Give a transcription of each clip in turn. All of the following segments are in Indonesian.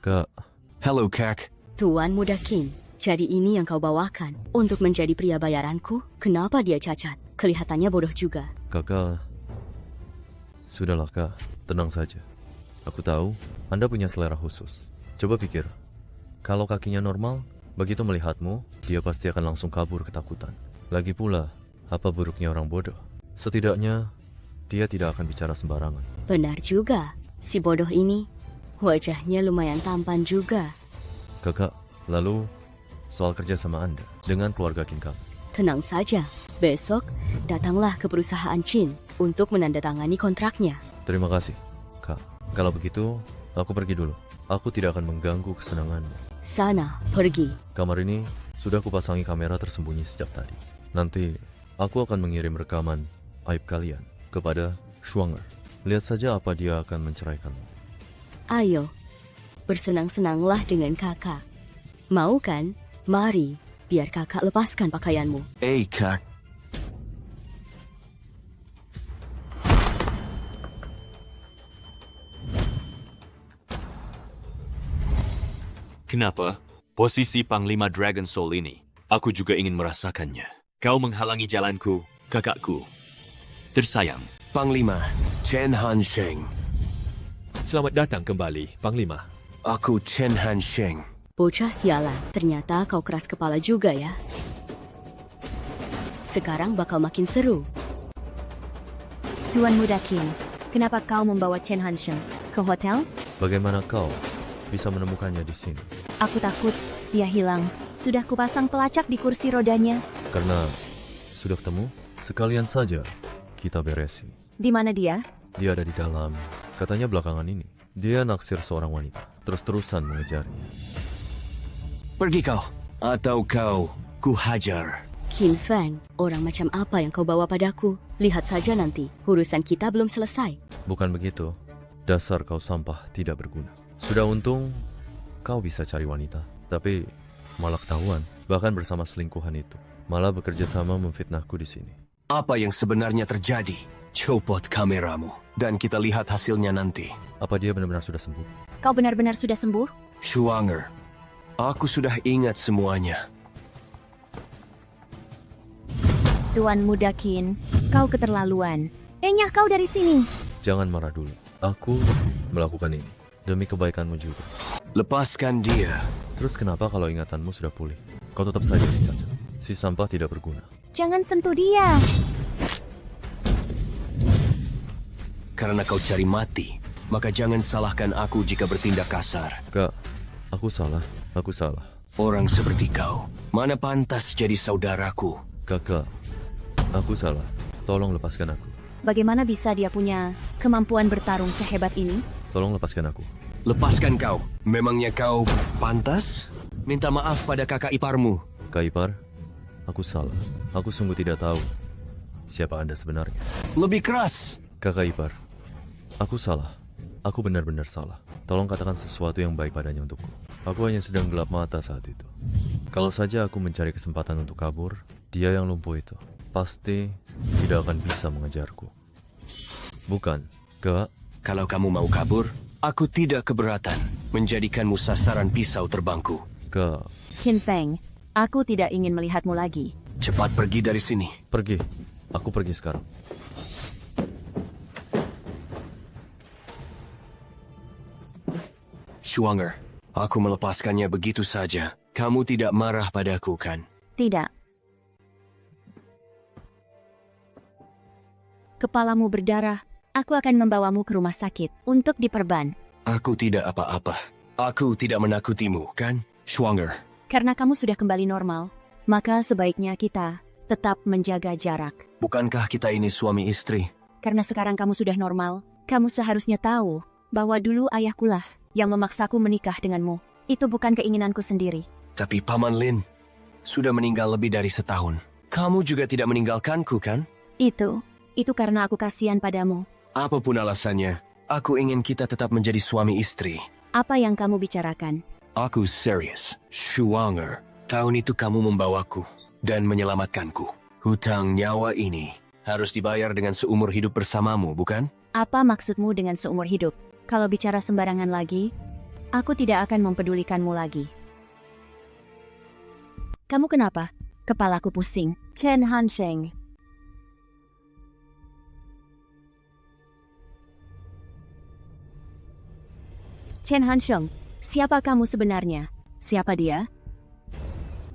Kak. Hello, Kak. Tuan Muda Qin, jadi ini yang kau bawakan untuk menjadi pria bayaranku? Kenapa dia cacat? Kelihatannya bodoh juga. Kakak. Sudahlah, Kak. Tenang saja. Aku tahu Anda punya selera khusus. Coba pikir. Kalau kakinya normal, begitu melihatmu, dia pasti akan langsung kabur ketakutan. Lagi pula, apa buruknya orang bodoh? Setidaknya, dia tidak akan bicara sembarangan. Benar juga. Si bodoh ini, wajahnya lumayan tampan juga. Kakak, lalu soal kerja sama Anda dengan keluarga Qin kamu. Tenang saja. Besok, datanglah ke perusahaan Qin untuk menandatangani kontraknya. Terima kasih, Kak. Kalau begitu, aku pergi dulu. Aku tidak akan mengganggu kesenanganmu. Sana, pergi. Kamar ini sudah kupasangi kamera tersembunyi sejak tadi. Nanti, aku akan mengirim rekaman aib kalian kepada Schwanger. Lihat saja apa dia akan menceraikanmu. Ayo, bersenang-senanglah dengan kakak. Mau kan? Mari, biar kakak lepaskan pakaianmu. Kak. Kenapa? Posisi Panglima Dragon Soul ini, aku juga ingin merasakannya. Kau menghalangi jalanku, kakakku. Tersayang. Panglima, Chen Hansheng. Selamat datang kembali, Panglima. Aku Chen Hansheng. Bocah sialan, ternyata kau keras kepala juga ya. Sekarang bakal makin seru. Tuan Muda Qin, kenapa kau membawa Chen Hansheng ke hotel? Bagaimana kau bisa menemukannya di sini? Aku takut dia hilang. Sudah kupasang pelacak di kursi rodanya. Karena sudah ketemu, sekalian saja kita beresi. Di mana dia? Dia ada di dalam. Katanya belakangan ini, dia naksir seorang wanita. Terus-terusan mengejarnya. Pergi kau, atau kau kuhajar. Qin Feng, orang macam apa yang kau bawa padaku? Lihat saja nanti, urusan kita belum selesai. Bukan begitu. Dasar kau sampah tidak berguna. Sudah untung kau bisa cari wanita, tapi malah ketahuan, bahkan bersama selingkuhan itu. Malah bekerja sama memfitnahku di sini. Apa yang sebenarnya terjadi? Copot kameramu, dan kita lihat hasilnya nanti. Apa dia benar-benar sudah sembuh? Kau benar-benar sudah sembuh? Schwanger, aku sudah ingat semuanya. Tuan Muda Qin, kau keterlaluan. Enyah kau dari sini. Jangan marah dulu. Aku melakukan ini demi kebaikanmu juga. Lepaskan dia. Terus kenapa kalau ingatanmu sudah pulih? Kau tetap saja dicacat. Si sampah tidak berguna. Jangan sentuh dia. Karena kau cari mati, maka jangan salahkan aku jika bertindak kasar. Kak, aku salah. Aku salah. Orang seperti kau, mana pantas jadi saudaraku? Kakak, aku salah. Tolong lepaskan aku. Bagaimana bisa dia punya kemampuan bertarung sehebat ini? Tolong lepaskan aku. Lepaskan kau. Memangnya kau pantas? Minta maaf pada kakak iparmu. Kak Ipar, aku salah. Aku sungguh tidak tahu siapa Anda sebenarnya. Lebih keras. Kakak Ipar, aku salah. Aku benar-benar salah. Tolong katakan sesuatu yang baik padanya untukku. Aku hanya sedang gelap mata saat itu. Kalau saja aku mencari kesempatan untuk kabur, dia yang lumpuh itu pasti tidak akan bisa mengejarku. Bukan, Kak? Kalau kamu mau kabur, aku tidak keberatan menjadikanmu sasaran pisau terbangku. Kak, Qin Feng, aku tidak ingin melihatmu lagi. Cepat pergi dari sini. pergi. Aku pergi sekarang. Schwanger, aku melepaskannya begitu saja. Kamu tidak marah padaku, kan? Tidak. Kepalamu berdarah, aku akan membawamu ke rumah sakit untuk diperban. Aku tidak apa-apa. Aku tidak menakutimu, kan? Schwanger. Karena kamu sudah kembali normal, maka sebaiknya kita tetap menjaga jarak. Bukankah kita ini suami istri? Karena sekarang kamu sudah normal, kamu seharusnya tahu bahwa dulu ayahkulah yang memaksaku menikah denganmu. Itu bukan keinginanku sendiri. Tapi Paman Lin sudah meninggal lebih dari setahun. Kamu juga tidak meninggalkanku, kan? Itu karena aku kasihan padamu. Apapun alasannya, aku ingin kita tetap menjadi suami istri. Apa yang kamu bicarakan? Aku serius. Schwanger, tahun itu kamu membawaku dan menyelamatkanku. Hutang nyawa ini harus dibayar dengan seumur hidup bersamamu, bukan? Apa maksudmu dengan seumur hidup? Kalau bicara sembarangan lagi, Aku tidak akan mempedulikanmu lagi. Kamu kenapa? Kepalaku pusing. Chen Hansheng. Chen Hansheng, siapa kamu sebenarnya? Siapa dia?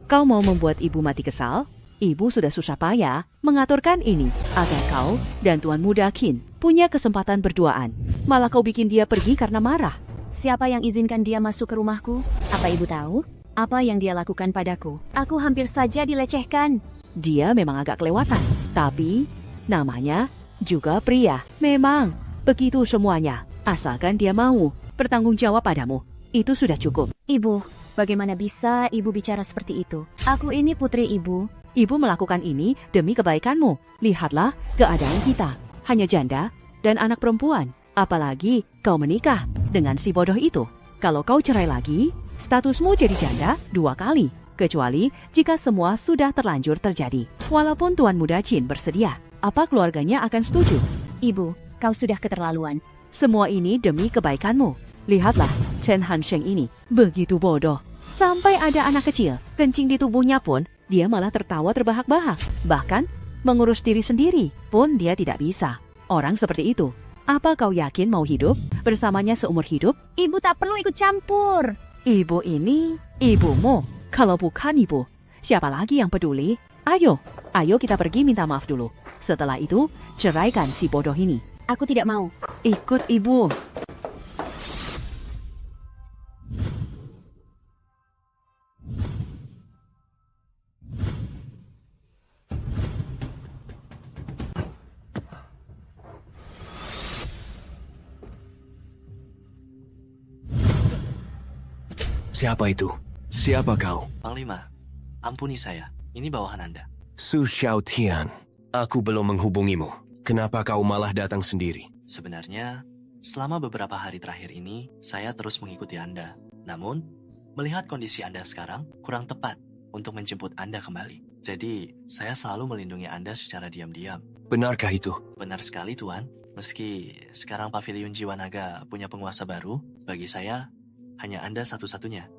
Kau mau membuat ibu mati kesal? Ibu sudah susah payah mengaturkan ini agar kau dan Tuan Muda Qin punya kesempatan berduaan. Malah kau bikin dia pergi karena marah. Siapa yang izinkan dia masuk ke rumahku? Apa ibu tahu? Apa yang dia lakukan padaku? Aku hampir saja dilecehkan. Dia memang agak kelewatan, tapi namanya juga pria. Memang begitu semuanya. Asalkan dia mau bertanggung jawab padamu, itu sudah cukup. Ibu, bagaimana bisa ibu bicara seperti itu? Aku ini putri ibu. Ibu melakukan ini demi kebaikanmu. Lihatlah keadaan kita. Hanya janda dan anak perempuan. Apalagi kau menikah dengan si bodoh itu. Kalau kau cerai lagi, statusmu jadi janda 2 kali. Kecuali jika semua sudah terlanjur terjadi. Walaupun Tuan Muda Qin bersedia, apa keluarganya akan setuju? Ibu, kau sudah keterlaluan. Semua ini demi kebaikanmu. Lihatlah, Chen Hansheng ini begitu bodoh. Sampai ada anak kecil kencing di tubuhnya pun, dia malah tertawa terbahak-bahak. Bahkan, mengurus diri sendiri pun dia tidak bisa. Orang seperti itu, apa kau yakin mau hidup bersamanya seumur hidup? Ibu tak perlu ikut campur. Ibu ini, ibumu. Kalau bukan ibu, siapa lagi yang peduli? Ayo kita pergi minta maaf dulu. Setelah itu, ceraikan si bodoh ini. Aku tidak mau. Ikut ibu. Siapa itu? Siapa kau? Panglima, ampuni saya. Ini bawahan Anda. Su Xiaotian. Aku belum menghubungimu. Kenapa kau malah datang sendiri? Sebenarnya, selama beberapa hari terakhir ini, saya terus mengikuti Anda. Namun, melihat kondisi Anda sekarang, kurang tepat untuk menjemput Anda kembali. Jadi, saya selalu melindungi Anda secara diam-diam. Benarkah itu? Benar sekali, Tuan. Meski sekarang Pavilion Jiwa Naga punya penguasa baru, bagi saya, hanya Anda satu-satunya,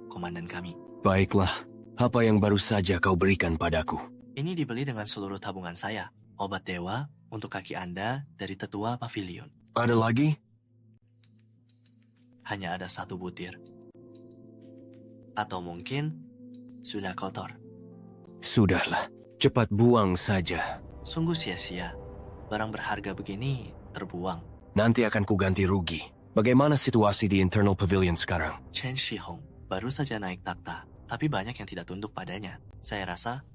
komandan kami. Baiklah, apa yang baru saja kau berikan padaku? Ini dibeli dengan seluruh tabungan saya. Obat dewa untuk kaki Anda dari tetua pavilion. Ada lagi? Hanya ada 1 butir. Atau mungkin sudah kotor. Sudahlah, cepat buang saja. Sungguh sia-sia. Barang berharga begini terbuang. Nanti akan kuganti rugi. Bagaimana situasi di internal pavilion sekarang? Chen Shihong baru saja naik takhta, tapi banyak yang tidak tunduk padanya. Saya rasa,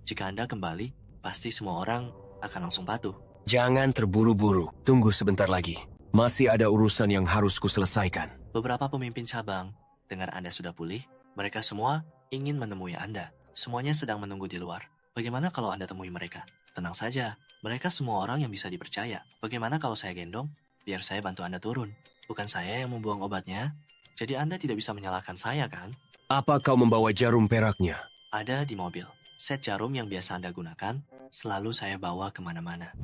jika Anda kembali, pasti semua orang akan langsung patuh. Jangan terburu-buru. Tunggu sebentar lagi. Masih ada urusan yang harus kuselesaikan. Beberapa pemimpin cabang, dengar Anda sudah pulih, mereka semua ingin menemui Anda. Semuanya sedang menunggu di luar. Bagaimana kalau Anda temui mereka? Tenang saja, mereka semua orang yang bisa dipercaya. Bagaimana kalau saya gendong? Biar saya bantu Anda turun. Bukan saya yang membuang obatnya. Jadi Anda tidak bisa menyalahkan saya, kan? Apa kau membawa jarum peraknya? Ada di mobil. Set jarum yang biasa Anda gunakan, selalu saya bawa kemana-mana.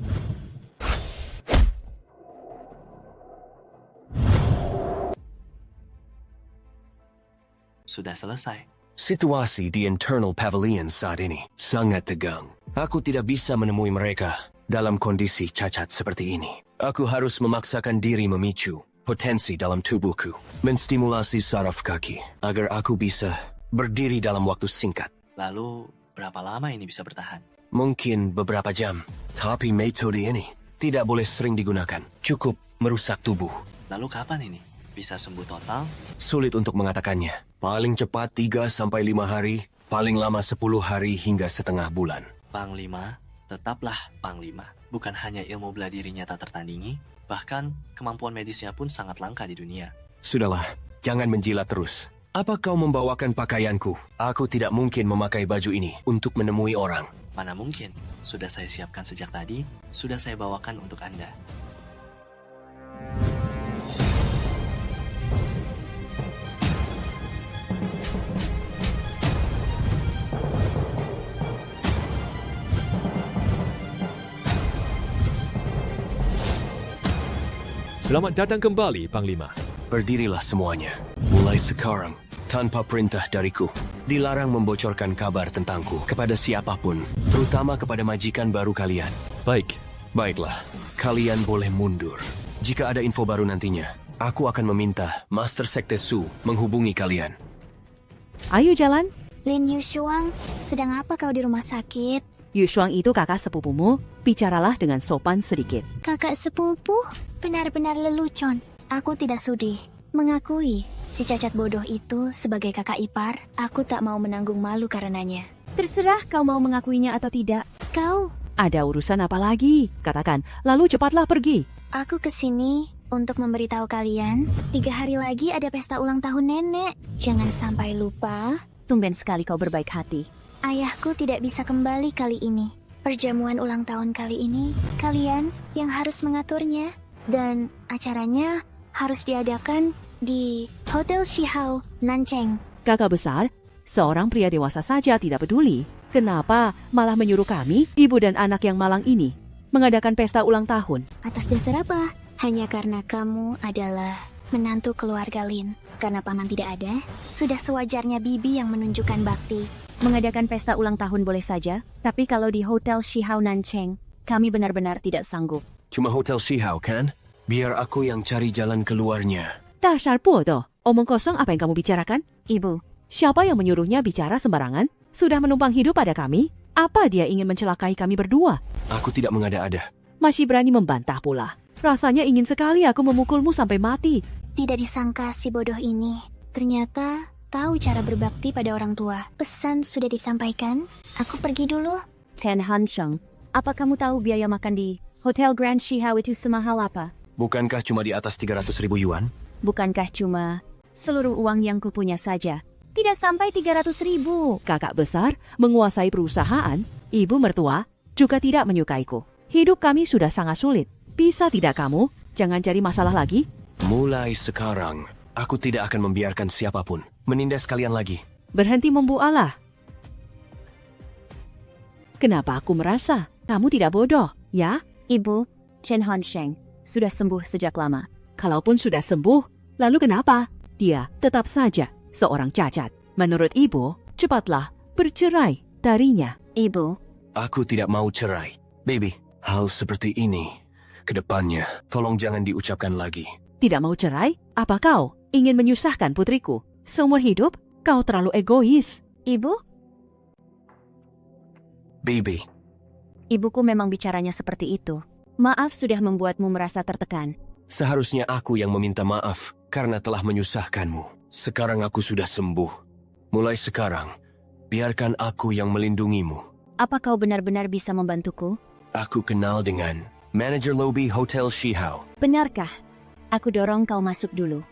Sudah selesai. Situasi di internal pavilion saat ini sangat tegang. Aku tidak bisa menemui mereka dalam kondisi cacat seperti ini. Aku harus memaksakan diri memicu potensi dalam tubuhku, menstimulasi saraf kaki, agar aku bisa berdiri dalam waktu singkat. Lalu, berapa lama ini bisa bertahan? Mungkin beberapa jam, tapi metode ini tidak boleh sering digunakan. Cukup merusak tubuh. Lalu kapan ini? Bisa sembuh total? Sulit untuk mengatakannya. Paling cepat 3-5 hari, paling lama 10 hari hingga setengah bulan. Panglima, tetaplah Panglima. Bukan hanya ilmu bela dirinya tak tertandingi, bahkan kemampuan medisnya pun sangat langka di dunia. Sudahlah, jangan menjilat terus. Apa kau membawakan pakaianku? Aku tidak mungkin memakai baju ini untuk menemui orang. Mana mungkin? Sudah saya siapkan sejak tadi, sudah saya bawakan untuk Anda. Selamat datang kembali, Panglima. berdirilah semuanya. Mulai sekarang, tanpa perintah dariku, dilarang membocorkan kabar tentangku kepada siapapun, terutama kepada majikan baru kalian. Baik, Baiklah, kalian boleh mundur. Jika ada info baru nantinya, aku akan meminta Master Sekte Su menghubungi kalian. Ayo jalan. Lin Yushuang, sedang apa kau di rumah sakit? Yushuang itu kakak sepupumu, bicaralah dengan sopan sedikit. Kakak sepupu? Benar-benar lelucon. Aku tidak sudi mengakui si cacat bodoh itu sebagai kakak ipar. Aku tak mau menanggung malu karenanya. Terserah kau mau mengakuinya atau tidak. Kau, Ada urusan apa lagi? Katakan, lalu cepatlah pergi. aku kesini untuk memberitahu kalian, 3 hari lagi ada pesta ulang tahun nenek. Jangan sampai lupa, Tumben sekali kau berbaik hati. ayahku tidak bisa kembali kali ini. Perjamuan ulang tahun kali ini, kalian yang harus mengaturnya. Dan acaranya harus diadakan di Hotel Shihao, Nancheng. Kakak besar, seorang pria dewasa saja tidak peduli. Kenapa malah menyuruh kami, ibu dan anak yang malang ini, mengadakan pesta ulang tahun? Atas dasar apa? Hanya karena kamu adalah menantu keluarga Lin. Karena paman tidak ada, sudah sewajarnya bibi yang menunjukkan bakti. Mengadakan pesta ulang tahun boleh saja, tapi kalau di Hotel Shihao Nancheng, kami benar-benar tidak sanggup. Cuma Hotel Shihao kan? Biar aku yang cari jalan keluarnya. Dasar bodoh, omong kosong apa yang kamu bicarakan? Ibu, Siapa yang menyuruhnya bicara sembarangan? Sudah menumpang hidup pada kami? Apa dia ingin mencelakai kami berdua? Aku tidak mengada-ada. Masih berani membantah pula. Rasanya ingin sekali aku memukulmu sampai mati. Tidak disangka si bodoh ini. Ternyata tahu cara berbakti pada orang tua. Pesan sudah disampaikan. Aku pergi dulu. Chen Hansheng, apa kamu tahu biaya makan di Hotel Grand Shihao itu semahal apa? Bukankah cuma di atas 300.000 yuan? Bukankah cuma seluruh uang yang kupunya saja? Tidak sampai 300.000. Kakak besar menguasai perusahaan, ibu mertua juga tidak menyukaiku. Hidup kami sudah sangat sulit. Bisa tidak kamu jangan cari masalah lagi? Mulai sekarang, aku tidak akan membiarkan siapapun menindas kalian lagi. Berhenti membualah. Kenapa aku merasa kamu tidak bodoh, ya? Ibu, Chen Hansheng, sudah sembuh sejak lama. Kalaupun sudah sembuh, lalu kenapa? Dia tetap saja seorang cacat. Menurut ibu, cepatlah bercerai darinya. Ibu, Aku tidak mau cerai. Baby, hal seperti ini, kedepannya, tolong jangan diucapkan lagi. Tidak mau cerai? Apa kau ingin menyusahkan putriku? Seumur hidup, kau terlalu egois. ibu, Baby, ibuku memang bicaranya seperti itu. Maaf sudah membuatmu merasa tertekan. seharusnya aku yang meminta maaf karena telah menyusahkanmu. Sekarang aku sudah sembuh. Mulai sekarang, biarkan aku yang melindungimu. Apa kau benar-benar bisa membantuku? Aku kenal dengan manajer lobby Hotel Shihao. Benarkah? Aku dorong kau masuk dulu.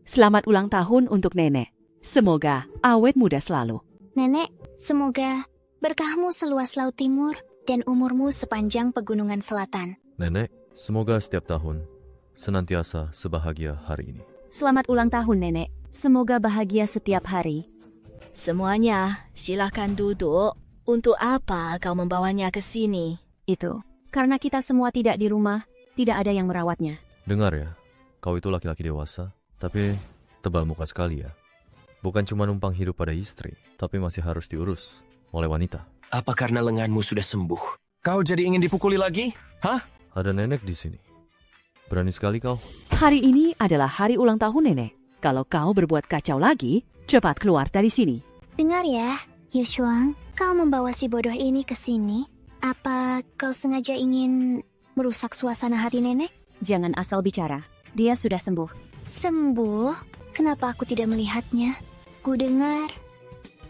Selamat ulang tahun untuk nenek. Semoga awet muda selalu. Nenek, semoga berkahmu seluas laut timur dan umurmu sepanjang pegunungan selatan. Nenek, semoga setiap tahun senantiasa sebahagia hari ini. Selamat ulang tahun, Nenek. Semoga bahagia setiap hari. Semuanya, silakan duduk. Untuk apa kau membawanya ke sini? Itu, karena kita semua tidak di rumah, tidak ada yang merawatnya. Dengar ya, kau itu laki-laki dewasa, tapi tebal muka sekali ya. Bukan cuma numpang hidup pada istri, tapi masih harus diurus oleh wanita. Apa karena lenganmu sudah sembuh? Kau jadi ingin dipukuli lagi? Hah? Ada nenek di sini. Berani sekali kau. Hari ini adalah hari ulang tahun nenek. Kalau kau berbuat kacau lagi, cepat keluar dari sini. Dengar ya, Yushuang, kau membawa si bodoh ini ke sini. Apa kau sengaja ingin merusak suasana hati nenek? Jangan asal bicara. Dia sudah sembuh. Sembuh? Kenapa aku tidak melihatnya? Ku dengar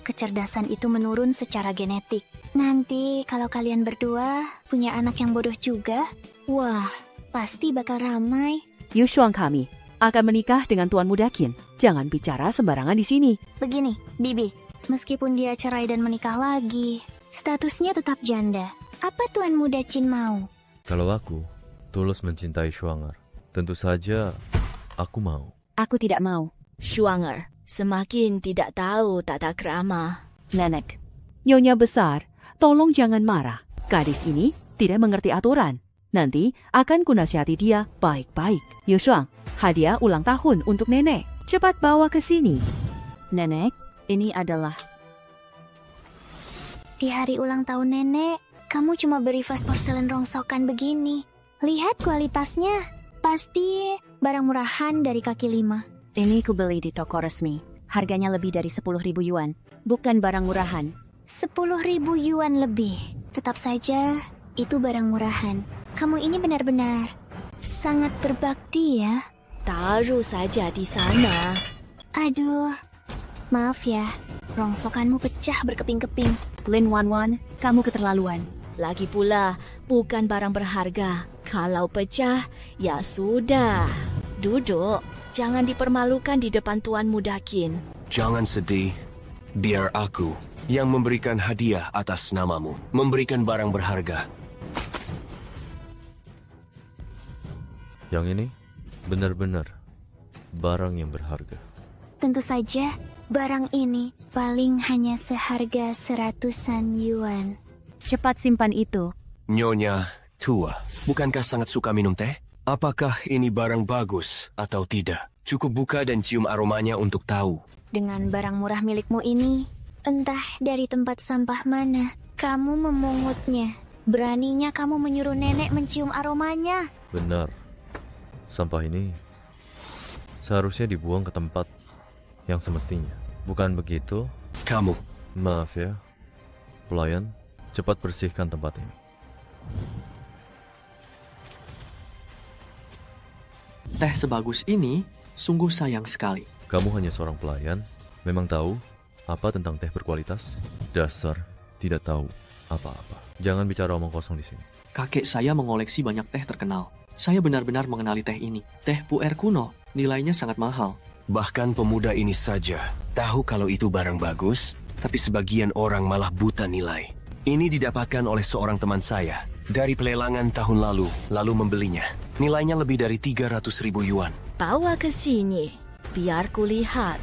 kecerdasan itu menurun secara genetik. Nanti kalau kalian berdua punya anak yang bodoh juga, wah, pasti bakal ramai. Yushuang kami akan menikah dengan Tuan Muda Qin. Jangan bicara sembarangan di sini. Begini, Bibi, meskipun dia cerai dan menikah lagi, statusnya tetap janda. Apa Tuan Muda Qin mau? Kalau aku tulus mencintai Shuanger, tentu saja aku mau. Aku tidak mau. Shuanger, semakin tidak tahu tata krama. Nenek, Nyonya besar, tolong jangan marah. Gadis ini tidak mengerti aturan. Nanti akan kunasihati dia baik-baik. Yushuang, hadiah ulang tahun untuk nenek. Cepat bawa ke sini. Nenek, ini adalah... Di hari ulang tahun nenek, kamu cuma beri vas porselen rongsokan begini. Lihat kualitasnya. Pasti barang murahan dari kaki lima. Ini kubeli di toko resmi. Harganya lebih dari 10.000 yuan. Bukan barang murahan. 10.000 yuan lebih. Tetap saja, itu barang murahan. Kamu ini benar-benar sangat berbakti ya. Taruh saja di sana. Aduh, maaf ya. Rongsokanmu pecah berkeping-keping. Lin Wanwan, kamu keterlaluan. Lagi pula, bukan barang berharga. Kalau pecah, ya sudah. Duduk, jangan dipermalukan di depan Tuan Mudakin. Jangan sedih. Biar aku yang memberikan hadiah atas namamu. Memberikan barang berharga. Yang ini benar-benar barang yang berharga. Tentu saja, barang ini paling hanya seharga 100-an yuan. Cepat simpan itu. Nyonya tua, bukankah sangat suka minum teh? Apakah ini barang bagus atau tidak? Cukup buka dan cium aromanya untuk tahu. Dengan barang murah milikmu ini, entah dari tempat sampah mana, kamu memungutnya. Beraninya kamu menyuruh nenek mencium aromanya. Benar. Sampah ini seharusnya dibuang ke tempat yang semestinya. Bukan begitu? Kamu. Maaf ya, pelayan, cepat bersihkan tempat ini. Teh sebagus ini sungguh sayang sekali. Kamu hanya seorang pelayan, memang tahu apa tentang teh berkualitas? Dasar tidak tahu apa-apa. Jangan bicara omong kosong di sini. Kakek saya mengoleksi banyak teh terkenal. Saya benar-benar mengenali teh ini. Teh puer kuno, nilainya sangat mahal. Bahkan pemuda ini saja tahu kalau itu barang bagus, tapi sebagian orang malah buta nilai. Ini didapatkan oleh seorang teman saya dari pelelangan tahun lalu membelinya. Nilainya lebih dari 300.000 yuan. Bawa ke sini, biar kulihat.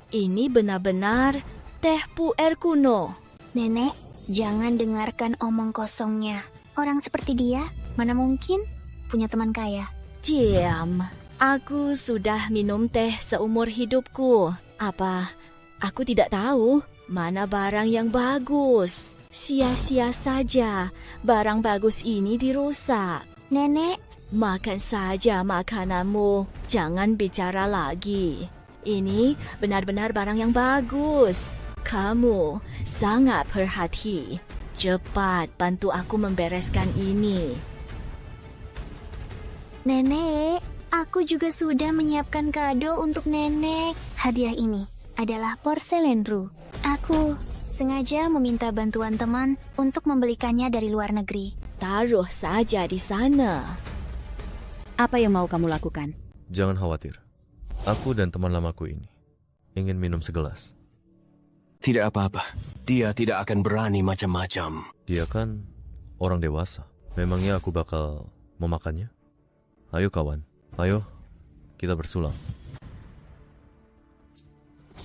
Ini benar-benar teh puer kuno. Nenek, jangan dengarkan omong kosongnya. Orang seperti dia, mana mungkin punya teman kaya. Diam, aku sudah minum teh seumur hidupku. Apa, aku tidak tahu mana barang yang bagus. Sia-sia saja, barang bagus ini dirusak. Nenek, Makan saja makananmu, jangan bicara lagi. Ini benar-benar barang yang bagus. Kamu sangat perhati. Cepat bantu aku membereskan ini. Nenek, aku juga sudah menyiapkan kado untuk nenek. Hadiah ini adalah porselen ru. Aku sengaja meminta bantuan teman untuk membelikannya dari luar negeri. Taruh saja di sana. Apa yang mau kamu lakukan? Jangan khawatir. Aku dan teman lamaku ini ingin minum segelas. Tidak apa-apa. Dia tidak akan berani macam-macam. Dia kan orang dewasa. Memangnya aku bakal memakannya? Ayo kawan, ayo kita bersulang.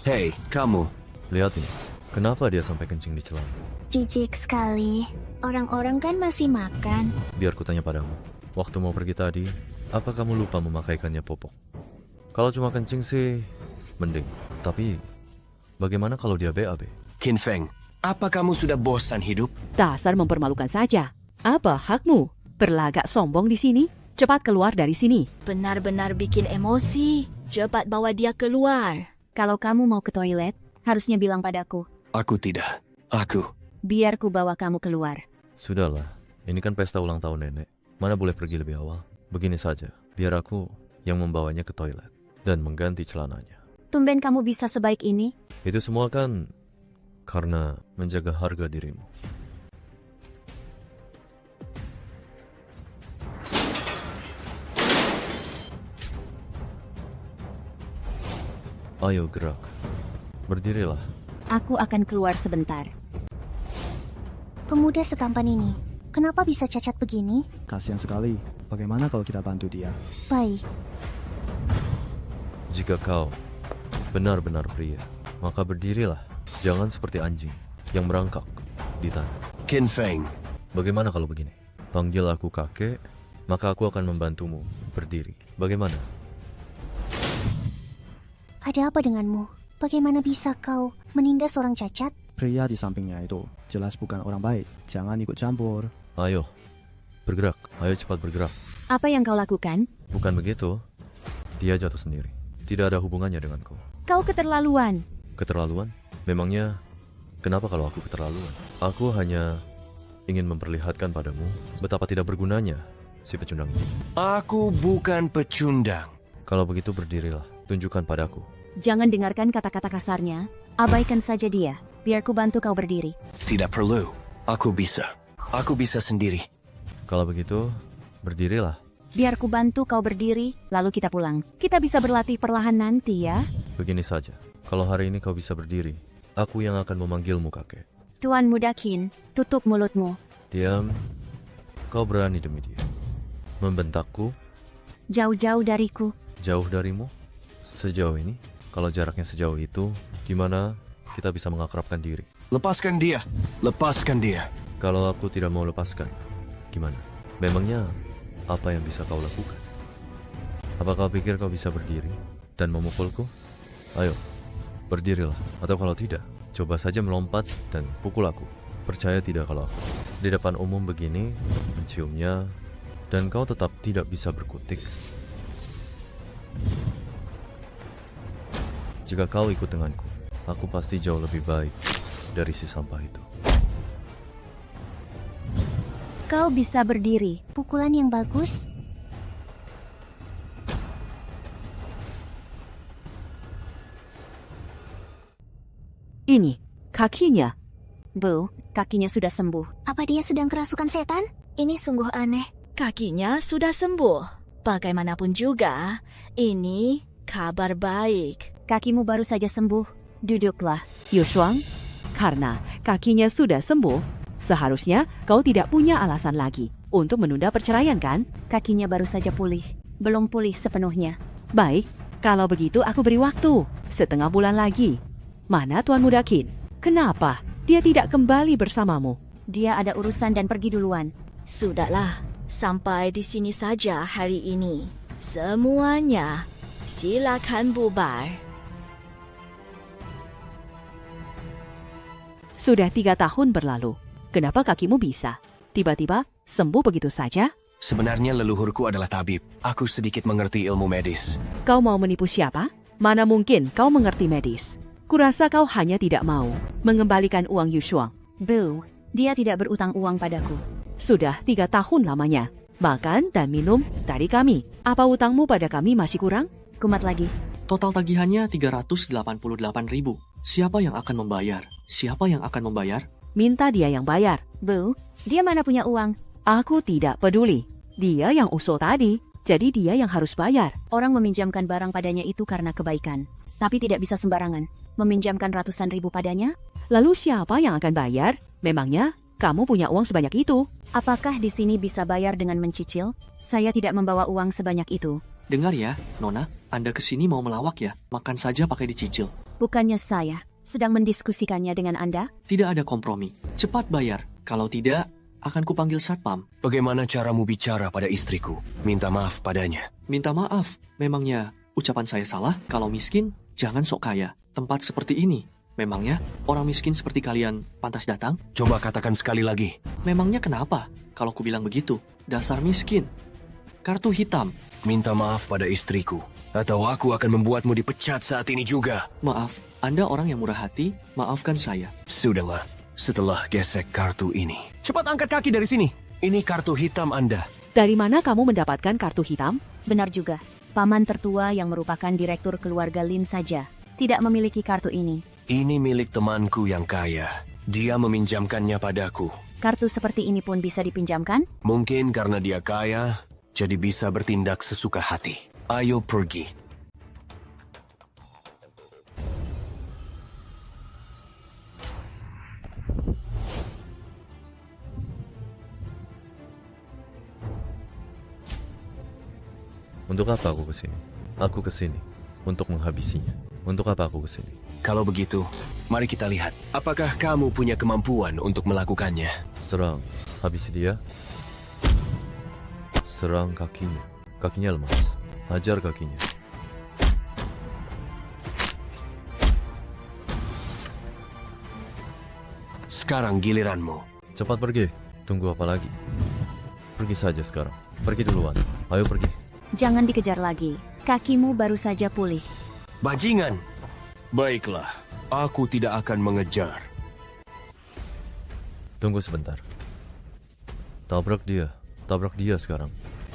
Hei, kamu. Lihat ini, kenapa dia sampai kencing di celana? Jijik sekali. Orang-orang kan masih makan. Biar kutanya padamu, waktu mau pergi tadi, apa kamu lupa memakaikannya popok? Kalau cuma kencing sih, mending. Tapi, bagaimana kalau dia BAB? Qin Feng, apa kamu sudah bosan hidup? Dasar mempermalukan saja. Apa hakmu berlagak sombong di sini? Cepat keluar dari sini. Benar-benar bikin emosi. Cepat bawa dia keluar. Kalau kamu mau ke toilet, harusnya bilang padaku. Aku tidak. Aku. Biar ku bawa kamu keluar. Sudahlah, ini kan pesta ulang tahun nenek. Mana boleh pergi lebih awal? Begini saja, biar aku yang membawanya ke toilet dan mengganti celananya. Tumben kamu bisa sebaik ini. Itu semua kan karena menjaga harga dirimu. Ayo gerak. Berdirilah. Aku akan keluar sebentar. Pemuda setampan ini, kenapa bisa cacat begini? Kasihan sekali. Bagaimana kalau kita bantu dia? Baik. Jika kau benar-benar pria, maka berdirilah. Jangan seperti anjing yang merangkak di tanah. Qin Feng, Bagaimana kalau begini? Panggil aku kakek, maka aku akan membantumu berdiri. Bagaimana? Ada apa denganmu? Bagaimana bisa kau menindas orang cacat? Pria di sampingnya itu jelas bukan orang baik. Jangan ikut campur. Ayo, bergerak. Ayo cepat bergerak. Apa yang kau lakukan? Bukan begitu. Dia jatuh sendiri. Tidak ada hubungannya denganku. Kau keterlaluan. Keterlaluan? Memangnya, kenapa kalau aku keterlaluan? Aku hanya ingin memperlihatkan padamu betapa tidak bergunanya si pecundang ini. aku bukan pecundang. Kalau begitu berdirilah. Tunjukkan padaku. Jangan dengarkan kata-kata kasarnya. Abaikan saja dia. Biar ku bantu kau berdiri. Tidak perlu. Aku bisa. Aku bisa sendiri. Kalau begitu, berdirilah. Biar ku bantu kau berdiri, lalu kita pulang. Kita bisa berlatih perlahan nanti ya. Begini saja. Kalau hari ini kau bisa berdiri, aku yang akan memanggilmu kakek. Tuan Muda Qin, tutup mulutmu. Diam. Kau berani demi dia. Membentakku, Jauh-jauh dariku. jauh darimu. Sejauh ini, kalau jaraknya sejauh itu, gimana kita bisa mengakrabkan diri? Lepaskan dia. Lepaskan dia. Kalau aku tidak mau lepaskan, gimana? Memangnya apa yang bisa kau lakukan? Apa kau pikir kau bisa berdiri dan memukulku? Ayo, berdirilah. Atau kalau tidak, coba saja melompat dan pukul aku. Percaya tidak kalau aku di depan umum begini, menciumnya, dan kau tetap tidak bisa berkutik? Jika kau ikut denganku, aku pasti jauh lebih baik dari si sampah itu. Kau bisa berdiri. Pukulan yang bagus. Ini, kakinya. Bu, kakinya sudah sembuh. Apa dia sedang kerasukan setan? Ini sungguh aneh. Kakinya sudah sembuh. Bagaimanapun juga, ini kabar baik. Kakimu baru saja sembuh. Duduklah. Yushuang, karena kakinya sudah sembuh, seharusnya kau tidak punya alasan lagi untuk menunda perceraian kan? Kakinya baru saja pulih. Belum pulih sepenuhnya. Baik, kalau begitu aku beri waktu. Setengah bulan lagi. Mana Tuan Muda Qin? Kenapa dia tidak kembali bersamamu? Dia ada urusan dan pergi duluan. Sudahlah, sampai di sini saja hari ini. Semuanya, silakan bubar. Sudah 3 tahun berlalu. Kenapa kakimu bisa tiba-tiba sembuh begitu saja? Sebenarnya leluhurku adalah tabib. Aku sedikit mengerti ilmu medis. Kau mau menipu siapa? Mana mungkin kau mengerti medis. Kurasa kau hanya tidak mau mengembalikan uang Yushuang. Bu, dia tidak berutang uang padaku. Sudah 3 tahun lamanya. Makan dan minum dari kami. Apa utangmu pada kami masih kurang? Kumat lagi. Total tagihannya 388.000. Siapa yang akan membayar? Siapa yang akan membayar? Minta dia yang bayar. Bu, dia mana punya uang? Aku tidak peduli. Dia yang usul tadi, jadi dia yang harus bayar. Orang meminjamkan barang padanya itu karena kebaikan. Tapi tidak bisa sembarangan. Meminjamkan ratusan ribu padanya? Lalu siapa yang akan bayar? Memangnya kamu punya uang sebanyak itu? Apakah di sini bisa bayar dengan mencicil? Saya tidak membawa uang sebanyak itu. Dengar ya, Nona, Anda kesini mau melawak ya? Makan saja pakai dicicil. Bukannya saya sedang mendiskusikannya dengan Anda? Tidak ada kompromi. Cepat bayar. Kalau tidak, akan kupanggil satpam. Bagaimana caramu bicara pada istriku? Minta maaf padanya. Minta maaf. Memangnya ucapan saya salah? Kalau miskin, jangan sok kaya. Tempat seperti ini. Memangnya orang miskin seperti kalian pantas datang? Coba katakan sekali lagi. Memangnya kenapa? Kalau ku bilang begitu, dasar miskin. Kartu hitam. Minta maaf pada istriku. Atau aku akan membuatmu dipecat saat ini juga. Maaf, Anda orang yang murah hati, maafkan saya. Sudahlah, setelah gesek kartu ini. Cepat angkat kaki dari sini. Ini kartu hitam Anda. Dari mana kamu mendapatkan kartu hitam? Benar juga. Paman tertua yang merupakan direktur keluarga Lin saja tidak memiliki kartu ini. Ini milik temanku yang kaya. Dia meminjamkannya padaku. Kartu seperti ini pun bisa dipinjamkan? Mungkin karena dia kaya, jadi bisa bertindak sesuka hati. Ayo pergi. Untuk apa aku kesini? Aku kesini untuk menghabisinya. Untuk apa aku kesini? Kalau begitu, mari kita lihat. Apakah kamu punya kemampuan untuk melakukannya? Serang, habisi dia. Serang kakinya. Kakinya lemas. Hajar kakinya. Sekarang giliranmu. Cepat pergi. Tunggu apa lagi? Pergi saja sekarang. Pergi duluan. Ayo pergi. Jangan dikejar lagi. Kakimu baru saja pulih. Bajingan. Baiklah, aku tidak akan mengejar. Tunggu sebentar. Tabrak dia. Tabrak dia sekarang.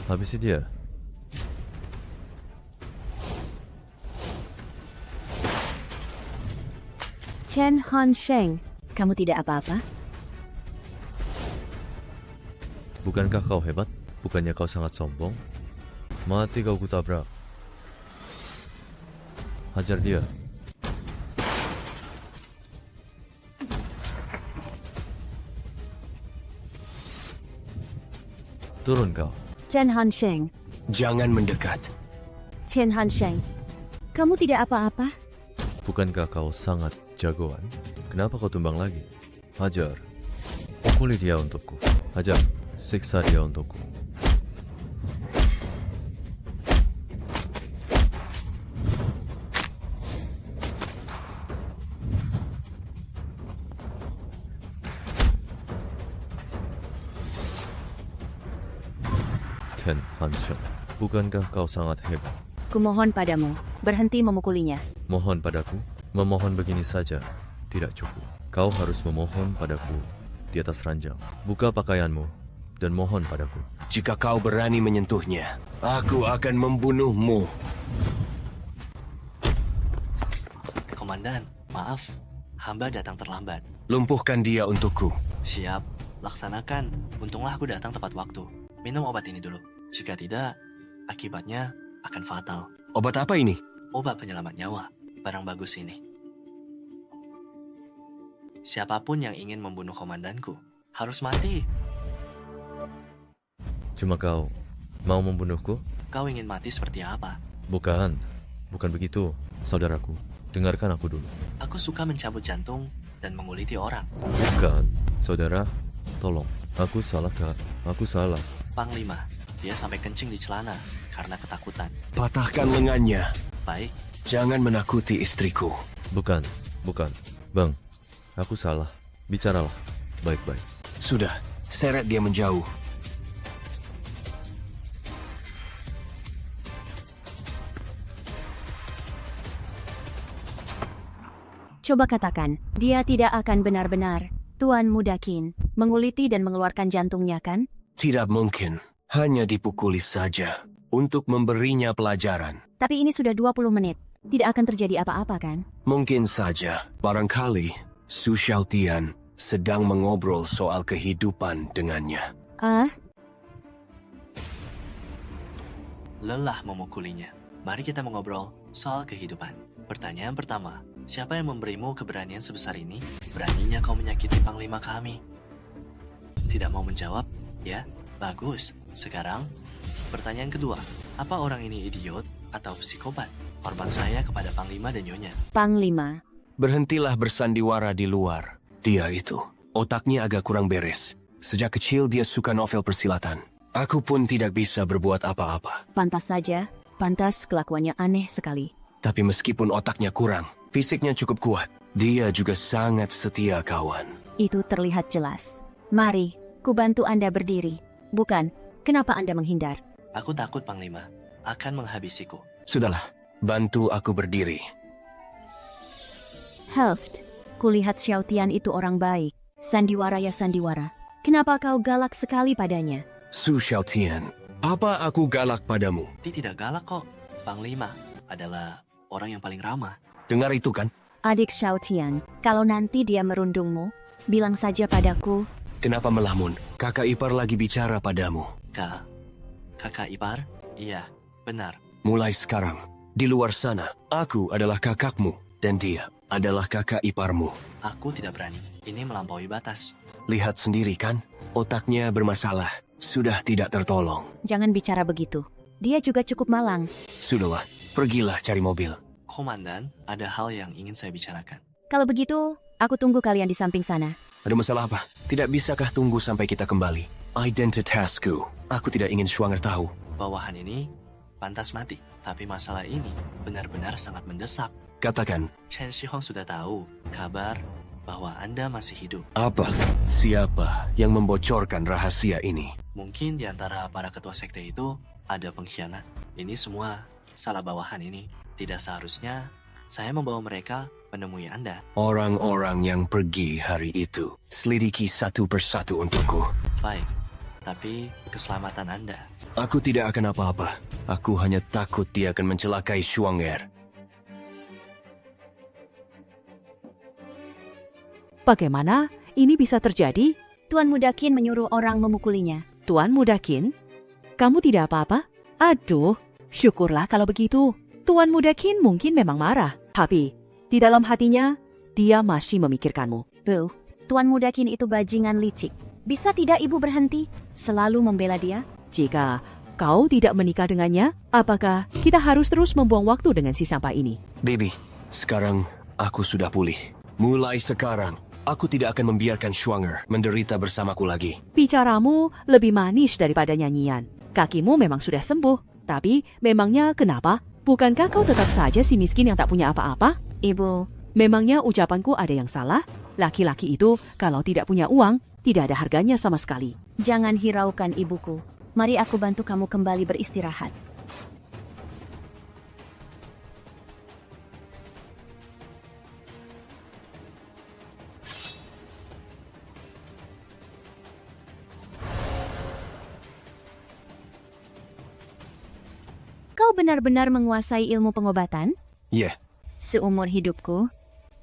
Habisi dia. Chen Han Sheng, kamu tidak apa-apa? Bukankah kau hebat? Bukannya kau sangat sombong? Mati kau kutabrak. Hajar dia. Turun kau. Chen Han Sheng, Jangan mendekat. Chen Han Sheng, kamu tidak apa-apa? Bukankah kau sangat jagoan? Kenapa kau tumbang lagi? Hajar. Pukuli dia untukku. Hajar. Siksa dia untukku. Chen Hansheng, bukankah kau sangat hebat? Kumohon padamu, berhenti memukulinya. Mohon padaku? Memohon begini saja tidak cukup. Kau harus memohon padaku di atas ranjang. Buka pakaianmu dan mohon padaku. Jika kau berani menyentuhnya, aku akan membunuhmu. Komandan, maaf. Hamba datang terlambat. Lumpuhkan dia untukku. Siap, laksanakan. Untunglah aku datang tepat waktu. Minum obat ini dulu. Jika tidak, akibatnya akan fatal. Obat apa ini? Obat penyelamat nyawa. Barang bagus ini. Siapapun yang ingin membunuh komandanku harus mati. Cuma kau mau membunuhku? Kau ingin mati seperti apa? Bukan begitu, saudaraku. Dengarkan aku dulu. Aku suka mencabut jantung dan menguliti orang. Bukan, saudara. Tolong, aku salah kak. Aku salah. Panglima, dia sampai kencing di celana karena ketakutan. Patahkan lengannya. Baik, Jangan menakuti istriku. Bukan. Bang, aku salah. Bicaralah, baik-baik. Sudah, seret dia menjauh. Coba katakan, dia tidak akan benar-benar, Tuan Mudakin, menguliti dan mengeluarkan jantungnya kan? Tidak mungkin. Hanya dipukuli saja untuk memberinya pelajaran. Tapi ini sudah 20 menit. Tidak akan terjadi apa-apa kan? Mungkin saja. Barangkali Su Xiaotian sedang mengobrol soal kehidupan dengannya. lelah memukulinya. Mari kita mengobrol soal kehidupan. Pertanyaan pertama, siapa yang memberimu keberanian sebesar ini? Beraninya kau menyakiti panglima kami. Tidak mau menjawab? Ya, bagus. Sekarang, pertanyaan kedua, apa orang ini idiot atau psikopat? Korban saya kepada panglima dan nyonya. Panglima. Berhentilah bersandiwara di luar. Dia itu, otaknya agak kurang beres. Sejak kecil dia suka novel persilatan. Aku pun tidak bisa berbuat apa-apa. Pantas saja, pantas kelakuannya aneh sekali. Tapi meskipun otaknya kurang, fisiknya cukup kuat. Dia juga sangat setia kawan. Itu terlihat jelas. Mari, ku bantu Anda berdiri. Bukan, kenapa Anda menghindar? Aku takut panglima akan menghabisiku. Sudahlah, bantu aku berdiri. Helft, kulihat Xiaotian itu orang baik. Sandiwara ya sandiwara. Kenapa kau galak sekali padanya? Su Xiaotian, apa aku galak padamu? Dia tidak galak kok. Panglima adalah orang yang paling ramah. Dengar itu kan? Adik Xiaotian, kalau nanti dia merundungmu, bilang saja padaku. Kenapa melamun? Kakak ipar lagi bicara padamu. Kakak ipar? Iya, benar. Mulai sekarang, di luar sana, aku adalah kakakmu, dan dia adalah kakak iparmu. Aku tidak berani. Ini melampaui batas. Lihat sendiri kan? Otaknya bermasalah. Sudah tidak tertolong. Jangan bicara begitu. Dia juga cukup malang. Sudahlah, Pergilah cari mobil. Komandan, ada hal yang ingin saya bicarakan. Kalau begitu, aku tunggu kalian di samping sana. Ada masalah apa? Tidak bisakah tunggu sampai kita kembali? Identitasku. Aku tidak ingin Schwanger tahu. Bawahan ini pantas mati, tapi masalah ini benar-benar sangat mendesak. Katakan. Chen Shihong sudah tahu kabar bahwa Anda masih hidup. Apa? Siapa yang membocorkan rahasia ini? Mungkin di antara para ketua sekte itu ada pengkhianat. Ini semua salah bawahan ini. Tidak seharusnya saya membawa mereka menemui Anda. Orang-orang yang pergi hari itu, selidiki satu persatu untukku. Baik, tapi keselamatan Anda. Aku tidak akan apa-apa. Aku hanya takut dia akan mencelakai Schwanger. Bagaimana ini bisa terjadi? Tuan Muda Qin menyuruh orang memukulinya. Tuan Muda Qin? Kamu tidak apa-apa? Aduh, syukurlah kalau begitu. Tuan Muda Qin mungkin memang marah. Tapi, di dalam hatinya, dia masih memikirkanmu. Bu, Tuan Muda Qin itu bajingan licik. Bisa tidak ibu berhenti selalu membela dia? Jika kau tidak menikah dengannya, apakah kita harus terus membuang waktu dengan si sampah ini? Baby, sekarang aku sudah pulih. Mulai sekarang, aku tidak akan membiarkan Schwanger menderita bersamaku lagi. Bicaramu lebih manis daripada nyanyian. Kakimu memang sudah sembuh, tapi memangnya kenapa? Bukankah kau tetap saja si miskin yang tak punya apa-apa? Ibu, memangnya ucapanku ada yang salah? Laki-laki itu kalau tidak punya uang, tidak ada harganya sama sekali. Jangan hiraukan ibuku. Mari aku bantu kamu kembali beristirahat. Kau benar-benar menguasai ilmu pengobatan? Ya. Seumur hidupku,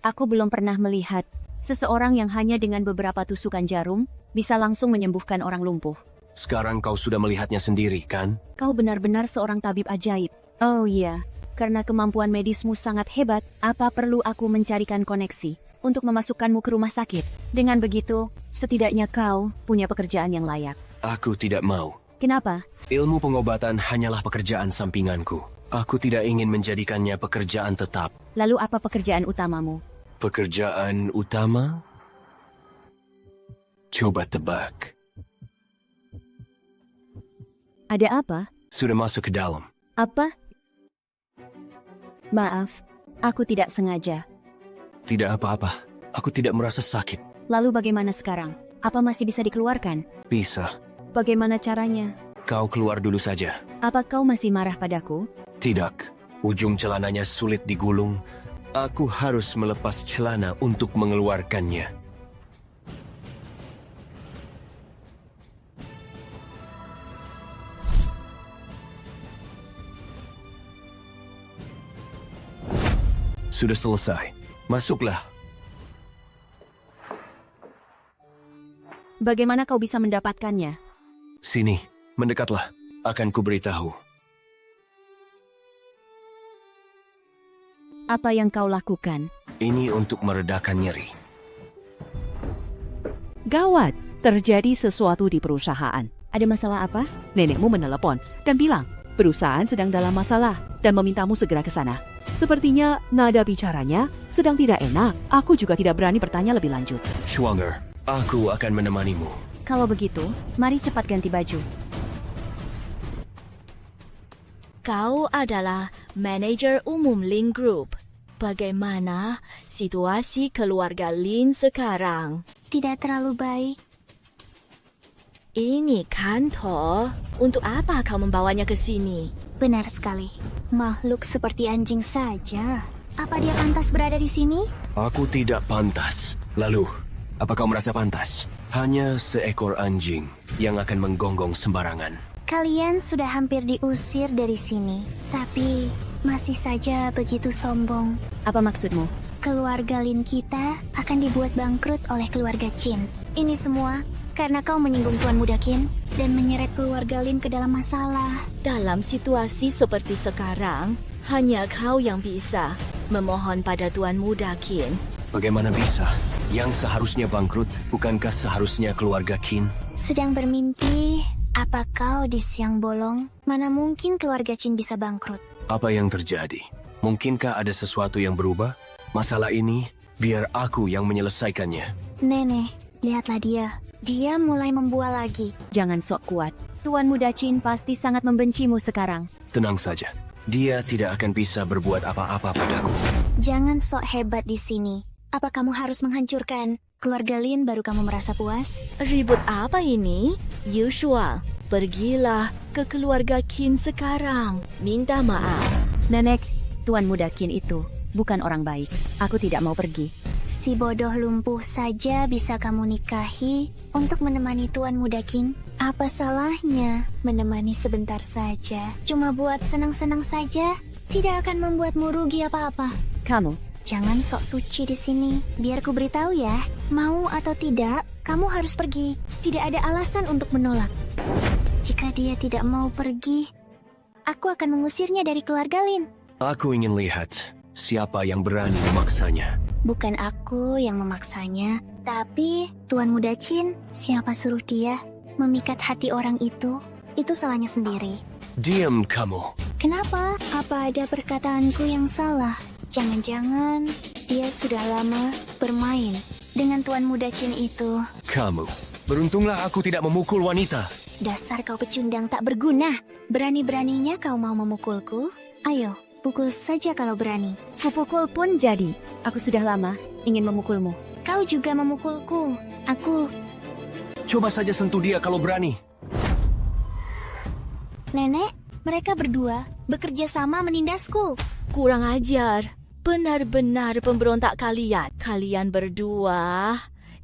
aku belum pernah melihat seseorang yang hanya dengan beberapa tusukan jarum bisa langsung menyembuhkan orang lumpuh. Sekarang kau sudah melihatnya sendiri, kan? Kau benar-benar seorang tabib ajaib. Oh iya, karena kemampuan medismu sangat hebat, apa perlu aku mencarikan koneksi untuk memasukkanmu ke rumah sakit? Dengan begitu, setidaknya kau punya pekerjaan yang layak. Aku tidak mau. Kenapa? Ilmu pengobatan hanyalah pekerjaan sampinganku. Aku tidak ingin menjadikannya pekerjaan tetap. Lalu apa pekerjaan utamamu? Pekerjaan utama? Coba tebak. Ada apa? Sudah masuk ke dalam. Apa? Maaf, aku tidak sengaja. Tidak apa-apa. Aku tidak merasa sakit. Lalu bagaimana sekarang? Apa masih bisa dikeluarkan? Bisa. Bagaimana caranya? Kau keluar dulu saja. Apa kau masih marah padaku? Tidak. Ujung celananya sulit digulung. Aku harus melepas celana untuk mengeluarkannya. Sudah selesai. Masuklah. Bagaimana kau bisa mendapatkannya? Sini, mendekatlah. Akan kuberitahu. Apa yang kau lakukan? Ini untuk meredakan nyeri. Gawat, terjadi sesuatu di perusahaan. Ada masalah apa? Nenekmu menelepon dan bilang, perusahaan sedang dalam masalah dan memintamu segera ke sana. Sepertinya nada bicaranya sedang tidak enak. Aku juga tidak berani bertanya lebih lanjut. Schwanger, aku akan menemanimu. Kalau begitu, mari cepat ganti baju. Kau adalah manajer umum Lin Group. Bagaimana situasi keluarga Lin sekarang? Tidak terlalu baik. Ini kantor. Untuk apa kau membawanya ke sini? Benar sekali. Makhluk seperti anjing saja. Apa dia pantas berada di sini? Aku tidak pantas. Lalu, apa kau merasa pantas? Hanya seekor anjing yang akan menggonggong sembarangan. Kalian sudah hampir diusir dari sini, tapi masih saja begitu sombong. Apa maksudmu? Keluarga Lin kita akan dibuat bangkrut oleh keluarga Qin. Ini semua karena kau menyinggung Tuan Muda Qin dan menyeret keluarga Lin ke dalam masalah. Dalam situasi seperti sekarang, hanya kau yang bisa memohon pada Tuan Muda Qin. Bagaimana bisa? Yang seharusnya bangkrut, bukankah seharusnya keluarga Qin? Sedang bermimpi, apa kau di siang bolong? Mana mungkin keluarga Qin bisa bangkrut? Apa yang terjadi? Mungkinkah ada sesuatu yang berubah? Masalah ini, biar aku yang menyelesaikannya. Nenek, lihatlah dia. Dia mulai membual lagi. Jangan sok kuat. Tuan Muda Qin pasti sangat membencimu sekarang. Tenang saja. Dia tidak akan bisa berbuat apa-apa padaku. Jangan sok hebat di sini. Apa kamu harus menghancurkan keluarga Lin baru kamu merasa puas? Ribut apa ini? Yushua, pergilah ke keluarga Qin sekarang. Minta maaf. Nenek, Tuan Muda Qin itu bukan orang baik. Aku tidak mau pergi. Si bodoh lumpuh saja bisa kamu nikahi untuk menemani Tuan Muda Qin. Apa salahnya menemani sebentar saja? Cuma buat senang-senang saja, tidak akan membuatmu rugi apa-apa. Kamu, jangan sok suci di sini. Biar ku beritahu ya, mau atau tidak, kamu harus pergi. Tidak ada alasan untuk menolak. Jika dia tidak mau pergi, aku akan mengusirnya dari keluarga Lin. Aku ingin lihat siapa yang berani memaksanya. Bukan aku yang memaksanya, tapi Tuan Muda Qin, siapa suruh dia memikat hati orang itu? Itu salahnya sendiri. Diam kamu. Kenapa? Apa ada perkataanku yang salah? Jangan-jangan dia sudah lama bermain dengan Tuan Muda Qin itu. Kamu. Beruntunglah aku tidak memukul wanita. Dasar kau pecundang tak berguna. Berani-beraninya kau mau memukulku? Ayo, pukul saja kalau berani. kupukul pun jadi. Aku sudah lama ingin memukulmu. Kau juga memukulku. Aku... Coba saja sentuh dia kalau berani. Nenek, mereka berdua bekerja sama menindasku. Kurang ajar. Benar-benar pemberontak kalian. Kalian berdua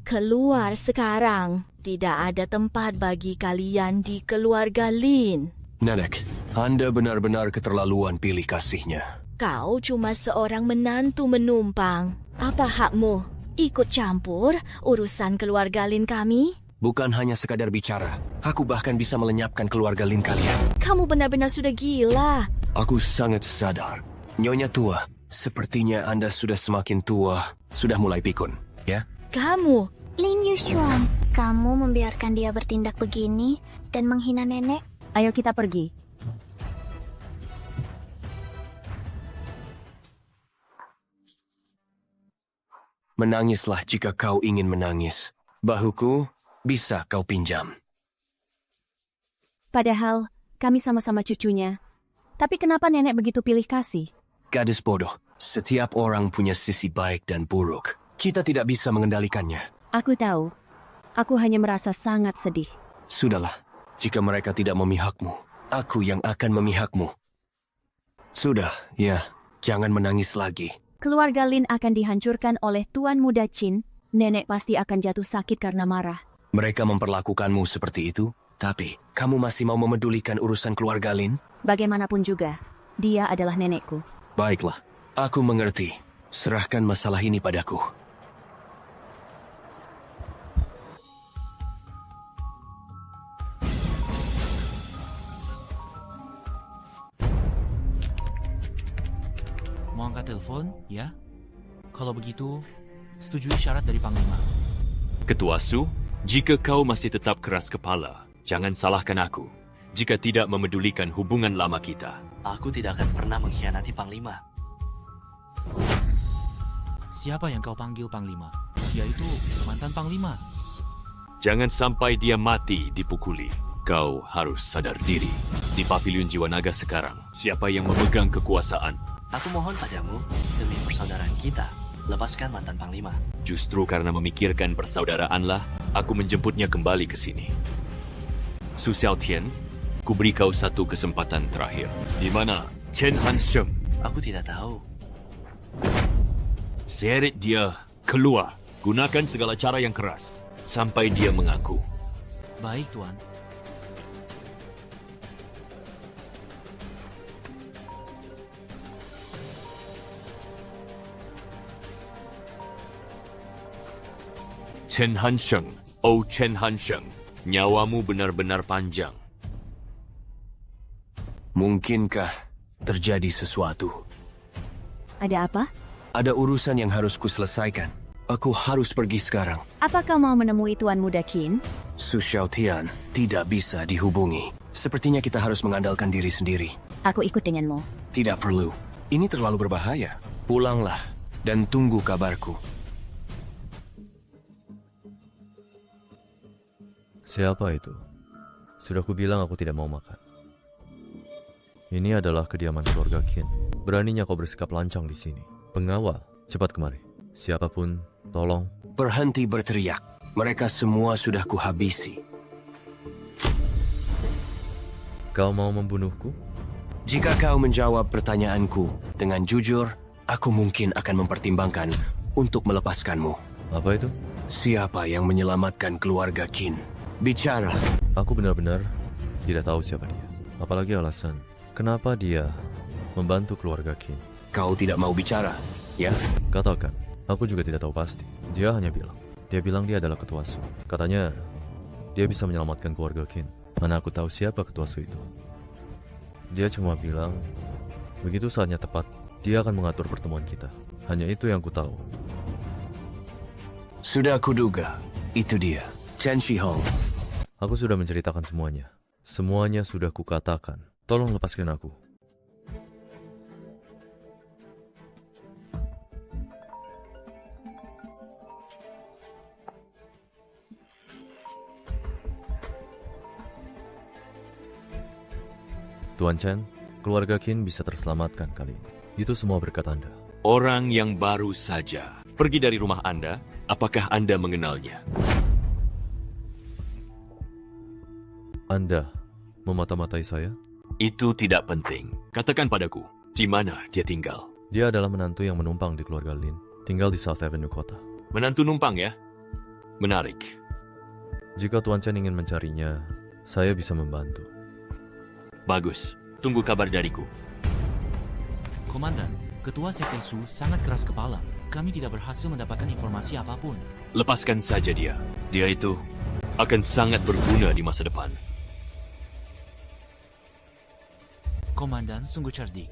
keluar sekarang. Tidak ada tempat bagi kalian di keluarga Lin. Nenek, Anda benar-benar keterlaluan pilih kasihnya. Kau cuma seorang menantu menumpang. Apa hakmu ikut campur urusan keluarga Lin kami? Bukan hanya sekadar bicara. Aku bahkan bisa melenyapkan keluarga Lin kalian. Kamu benar-benar sudah gila. Aku sangat sadar. Nyonya tua, sepertinya Anda sudah semakin tua. Sudah mulai pikun, ya? Kamu, Lin Yushuan, kamu membiarkan dia bertindak begini dan menghina nenek? Ayo kita pergi. Menangislah jika kau ingin menangis. Bahuku bisa kau pinjam. Padahal kami sama-sama cucunya. Tapi kenapa nenek begitu pilih kasih? Gadis bodoh, setiap orang punya sisi baik dan buruk. Kita tidak bisa mengendalikannya. Aku tahu. Aku hanya merasa sangat sedih. Sudahlah, jika mereka tidak memihakmu, aku yang akan memihakmu. Sudah, ya, jangan menangis lagi. Keluarga Lin akan dihancurkan oleh Tuan Muda Qin. Nenek pasti akan jatuh sakit karena marah. Mereka memperlakukanmu seperti itu, tapi kamu masih mau memedulikan urusan keluarga Lin? Bagaimanapun juga, dia adalah nenekku. Baiklah, aku mengerti. Serahkan masalah ini padaku. Mau angkat telepon, ya? Kalau begitu, setujui syarat dari Panglima. Ketua Su, jika kau masih tetap keras kepala, jangan salahkan aku jika tidak memedulikan hubungan lama kita. Aku tidak akan pernah mengkhianati Panglima. Siapa yang kau panggil Panglima? Dia itu mantan Panglima. Jangan sampai dia mati dipukuli. Kau harus sadar diri. Di pavilion Jiwa Naga sekarang, siapa yang memegang kekuasaan? Aku mohon padamu, demi persaudaraan kita, lepaskan mantan Panglima. Justru karena memikirkan persaudaraanlah, aku menjemputnya kembali ke sini. Su Xiaotian, ku beri kau satu kesempatan terakhir. Di mana Chen Hansheng? Aku tidak tahu. Seret dia keluar. Gunakan segala cara yang keras sampai dia mengaku. Baik, Tuan. Chen Hansheng, oh Chen Hansheng, nyawamu benar-benar panjang. Mungkinkah terjadi sesuatu? Ada apa? Ada urusan yang harus kuselesaikan. Aku harus pergi sekarang. Apa kau mau menemui Tuan Muda Qin? Su Xiaotian tidak bisa dihubungi. Sepertinya kita harus mengandalkan diri sendiri. Aku ikut denganmu. Tidak perlu. Ini terlalu berbahaya. Pulanglah dan tunggu kabarku. Siapa itu? Sudah kubilang aku tidak mau makan. Ini adalah kediaman keluarga Qin. Beraninya kau bersikap lancang di sini. Pengawal, cepat kemari. Siapapun, tolong. Berhenti berteriak. Mereka semua sudah kuhabisi. Kau mau membunuhku? Jika kau menjawab pertanyaanku dengan jujur, aku mungkin akan mempertimbangkan untuk melepaskanmu. Apa itu? Siapa yang menyelamatkan keluarga Qin? Bicara. Aku benar-benar tidak tahu siapa dia. Apalagi alasan kenapa dia membantu keluarga Qin. Kau tidak mau bicara, ya? Katakan, aku juga tidak tahu pasti. Dia hanya bilang. Dia bilang dia adalah ketua Su. Katanya, dia bisa menyelamatkan keluarga Qin. Mana aku tahu siapa ketua Su itu. Dia cuma bilang, begitu saatnya tepat, dia akan mengatur pertemuan kita. Hanya itu yang ku tahu. Sudah kuduga, itu dia, Chen Shihong. Aku sudah menceritakan semuanya. Semuanya sudah kukatakan. Tolong lepaskan aku. Tuan Chen, keluarga Qin bisa terselamatkan kali ini. Itu semua berkat Anda. Orang yang baru saja pergi dari rumah Anda, apakah Anda mengenalnya? Anda memata-matai saya? Itu tidak penting. Katakan padaku, di mana dia tinggal? Dia adalah menantu yang menumpang di keluarga Lin. Tinggal di South Avenue kota. Menantu numpang ya? Menarik. Jika Tuan Chen ingin mencarinya, saya bisa membantu. Bagus. Tunggu kabar dariku. Komandan, Ketua Sekte Su sangat keras kepala. Kami tidak berhasil mendapatkan informasi apapun. Lepaskan saja dia. Dia itu akan sangat berguna di masa depan. Komandan sungguh cerdik.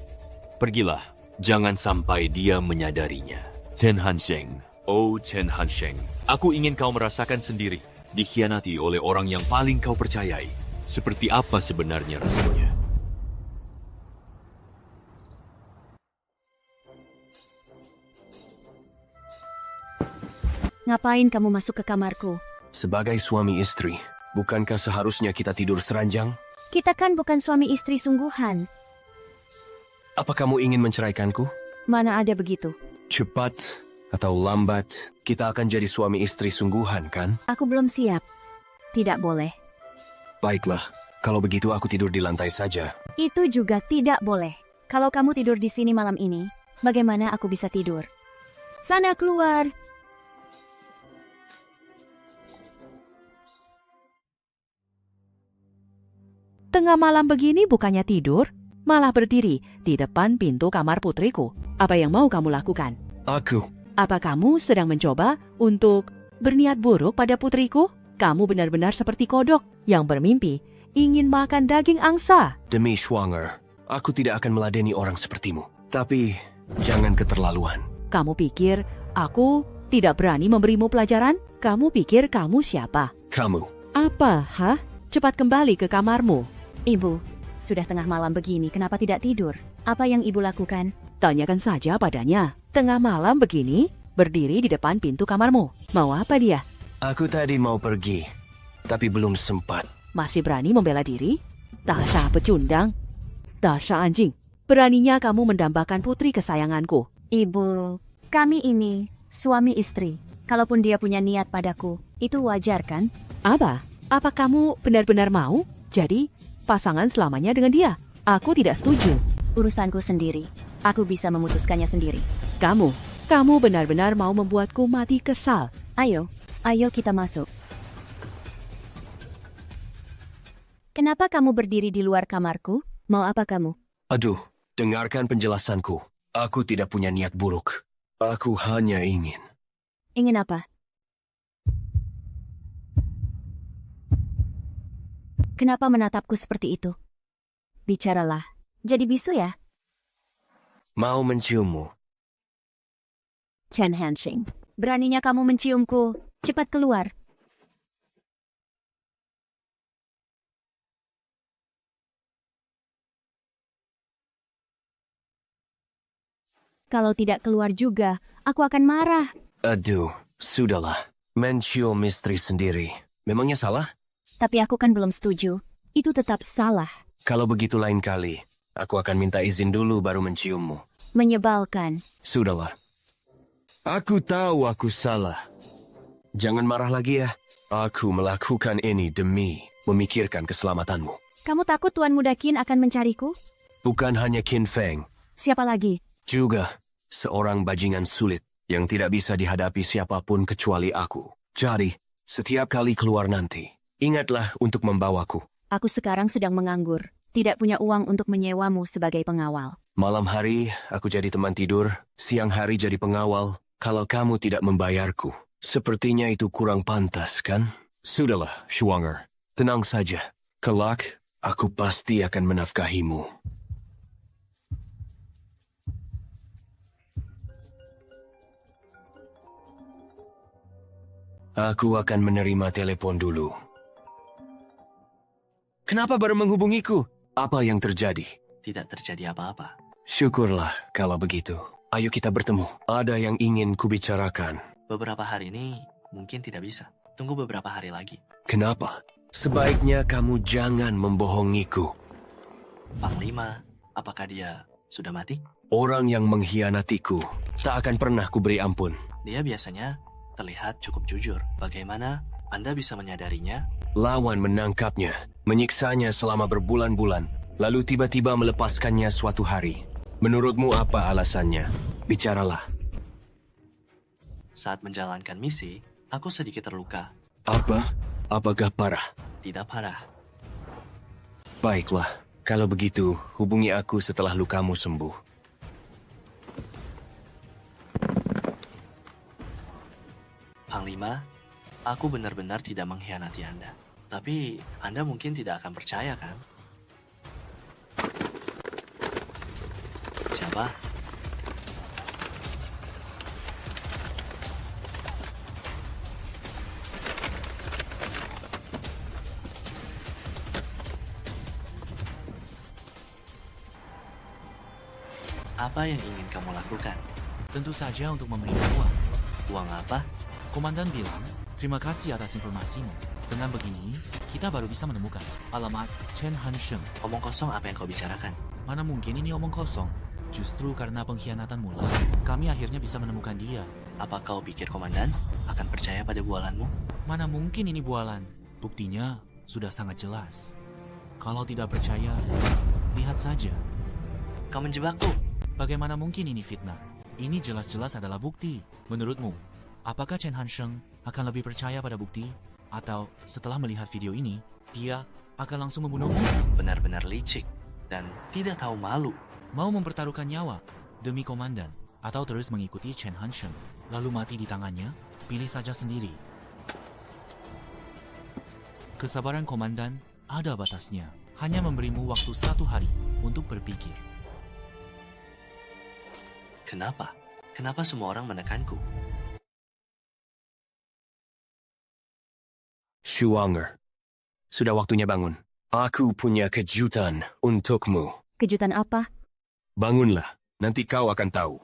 Pergilah. Jangan sampai dia menyadarinya. Chen Hansheng. Oh, Chen Hansheng. Aku ingin kau merasakan sendiri. Dikhianati oleh orang yang paling kau percayai. Seperti apa sebenarnya rasanya? Ngapain kamu masuk ke kamarku? Sebagai suami istri, bukankah seharusnya kita tidur seranjang? Kita kan bukan suami istri sungguhan. Apa kamu ingin menceraikanku? Mana ada begitu? Cepat atau lambat, kita akan jadi suami istri sungguhan, kan? Aku belum siap. Tidak boleh. Baiklah, kalau begitu aku tidur di lantai saja. Itu juga tidak boleh. Kalau kamu tidur di sini malam ini, bagaimana aku bisa tidur? Sana keluar! Tengah malam begini bukannya tidur, malah berdiri di depan pintu kamar putriku. Apa yang mau kamu lakukan? Aku. Apa kamu sedang mencoba untuk berniat buruk pada putriku? Kamu benar-benar seperti kodok yang bermimpi ingin makan daging angsa. Demi Schwanger, aku tidak akan meladeni orang sepertimu. Tapi, jangan keterlaluan. Kamu pikir aku tidak berani memberimu pelajaran? Kamu pikir kamu siapa? Kamu. Apa, hah? Cepat kembali ke kamarmu. Ibu, sudah tengah malam begini, kenapa tidak tidur? Apa yang ibu lakukan? Tanyakan saja padanya. Tengah malam begini, berdiri di depan pintu kamarmu. Mau apa dia? Aku tadi mau pergi, tapi belum sempat. Masih berani membela diri? Dasar pecundang. Dasar anjing. Beraninya kamu mendambakan putri kesayanganku. Ibu, kami ini suami istri. Kalaupun dia punya niat padaku, itu wajar kan? Apa kamu benar-benar mau jadi pasangan selamanya dengan dia? Aku tidak setuju. Urusanku sendiri. Aku bisa memutuskannya sendiri. Kamu benar-benar mau membuatku mati kesal. Ayo kita masuk. Kenapa kamu berdiri di luar kamarku? Mau apa kamu? Aduh, dengarkan penjelasanku. Aku tidak punya niat buruk. Aku hanya ingin. Ingin apa? Kenapa menatapku seperti itu? Bicaralah. Jadi bisu ya? Mau menciummu. Chen Hansheng, beraninya kamu menciumku. Cepat keluar. Kalau tidak keluar juga, aku akan marah. Aduh, sudahlah. Mencium istri sendiri. Memangnya salah? Tapi aku kan belum setuju. Itu tetap salah. Kalau begitu lain kali, aku akan minta izin dulu baru menciummu. Menyebalkan. Sudahlah. Aku tahu aku salah. Jangan marah lagi ya. Aku melakukan ini demi memikirkan keselamatanmu. Kamu takut Tuan Muda Qin akan mencariku? Bukan hanya Qin Feng, Siapa lagi? juga seorang bajingan sulit yang tidak bisa dihadapi siapapun kecuali aku. Jadi, setiap kali keluar nanti, ingatlah untuk membawaku. Aku sekarang sedang menganggur. Tidak punya uang untuk menyewamu sebagai pengawal. Malam hari, aku jadi teman tidur. Siang hari jadi pengawal. Kalau kamu tidak membayarku, sepertinya itu kurang pantas, kan? Sudahlah, Schwanger. Tenang saja. Kelak, aku pasti akan menafkahimu. Aku akan menerima telepon dulu. Kenapa baru menghubungiku? Apa yang terjadi? Tidak terjadi apa-apa. Syukurlah kalau begitu. Ayo kita bertemu. Ada yang ingin kubicarakan. Beberapa hari ini mungkin tidak bisa. Tunggu beberapa hari lagi. Kenapa? Sebaiknya kamu jangan membohongiku. Panglima, apakah dia sudah mati? Orang yang mengkhianatiku tak akan pernah kuberi ampun. Dia biasanya terlihat cukup jujur. Bagaimana Anda bisa menyadarinya? Lawan menangkapnya, menyiksanya selama berbulan-bulan, lalu tiba-tiba melepaskannya suatu hari. Menurutmu apa alasannya? Bicaralah. Saat menjalankan misi, aku sedikit terluka. Apa? Apakah parah? Tidak parah. Baiklah, kalau begitu hubungi aku setelah lukamu sembuh. Panglima, aku benar-benar tidak mengkhianati Anda. Tapi Anda mungkin tidak akan percaya, kan? Siapa? Apa yang ingin kamu lakukan? Tentu saja untuk memberi uang. Uang apa? Komandan bilang, terima kasih atas informasimu. Dengan begini, kita baru bisa menemukan alamat Chen Hansheng. Omong kosong apa yang kau bicarakan? Mana mungkin ini omong kosong? Justru karena pengkhianatanmu lah, kami akhirnya bisa menemukan dia. Apa kau pikir Komandan akan percaya pada bualanmu? Mana mungkin ini bualan? Buktinya sudah sangat jelas. Kalau tidak percaya, lihat saja. Kau menjebakku. Bagaimana mungkin ini fitnah? Ini jelas-jelas adalah bukti. Menurutmu, apakah Chen Hansheng akan lebih percaya pada bukti? Atau setelah melihat video ini, dia akan langsung membunuhmu? Benar-benar licik dan tidak tahu malu. Mau mempertaruhkan nyawa demi komandan, atau terus mengikuti Chen Hansheng, lalu mati di tangannya? Pilih saja sendiri. Kesabaran komandan ada batasnya. Hanya memberimu waktu 1 hari untuk berpikir. Kenapa? Kenapa semua orang menekanku? Schwanger, sudah waktunya bangun. Aku punya kejutan untukmu. Kejutan apa? Bangunlah, nanti kau akan tahu.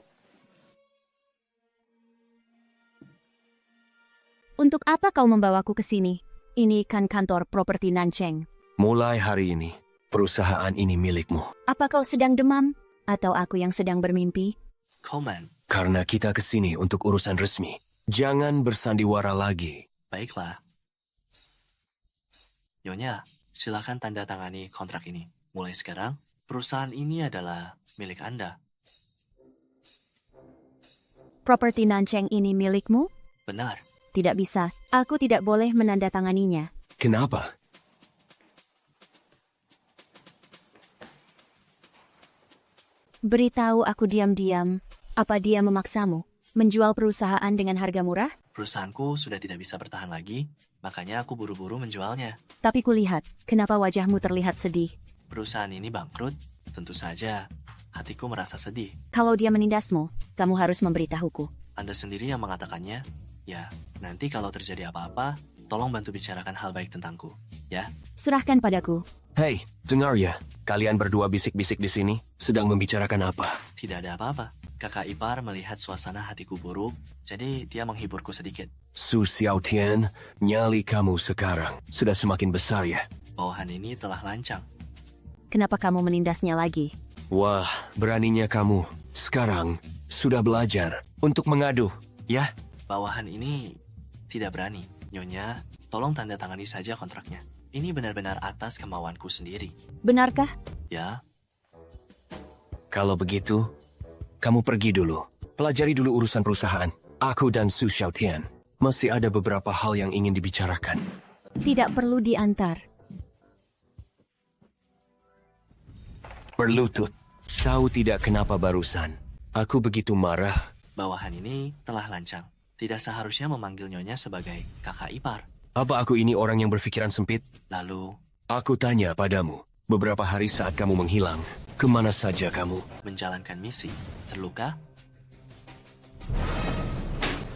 Untuk apa kau membawaku ke sini? Ini kan kantor properti Nancheng. Mulai hari ini, perusahaan ini milikmu. Apa kau sedang demam? Atau aku yang sedang bermimpi? Koman, Karena kita ke sini untuk urusan resmi. Jangan bersandiwara lagi. baiklah. Nyonya, silakan tanda tangani kontrak ini. Mulai sekarang, perusahaan ini adalah milik Anda. Properti Nancheng ini milikmu? Benar. Tidak bisa. Aku tidak boleh menandatanganinya. Kenapa? Beritahu aku diam-diam. Apa dia memaksamu menjual perusahaan dengan harga murah? Perusahaanku sudah tidak bisa bertahan lagi, makanya aku buru-buru menjualnya. Tapi kulihat, kenapa wajahmu terlihat sedih? Perusahaan ini bangkrut, tentu saja hatiku merasa sedih. Kalau dia menindasmu, kamu harus memberitahuku. Anda sendiri yang mengatakannya. Ya, nanti kalau terjadi apa-apa, tolong bantu bicarakan hal baik tentangku, ya? Serahkan padaku. Hei, dengar ya. Kalian berdua bisik-bisik di sini, sedang membicarakan apa? Tidak ada apa-apa. Kakak ipar melihat suasana hatiku buruk, jadi dia menghiburku sedikit. Su Xiaotian, nyali kamu sekarang sudah semakin besar ya. Bawahan ini telah lancang. Kenapa kamu menindasnya lagi? Wah, beraninya kamu. Sekarang sudah belajar untuk mengadu, ya? Bawahan ini tidak berani. Nyonya, tolong tanda tangani saja kontraknya. Ini benar-benar atas kemauanku sendiri. Benarkah? Ya, Kalau begitu, kamu pergi dulu. Pelajari dulu urusan perusahaan. Aku dan Su Xiaotian masih ada beberapa hal yang ingin dibicarakan. Tidak perlu diantar. Berlutut. Tahu tidak kenapa barusan? Aku begitu marah. bawahan ini telah lancang. Tidak seharusnya memanggil Nyonya sebagai kakak ipar. Apa aku ini orang yang berpikiran sempit? Lalu, Aku tanya padamu, beberapa hari saat kamu menghilang, kemana saja kamu? menjalankan misi. Terluka?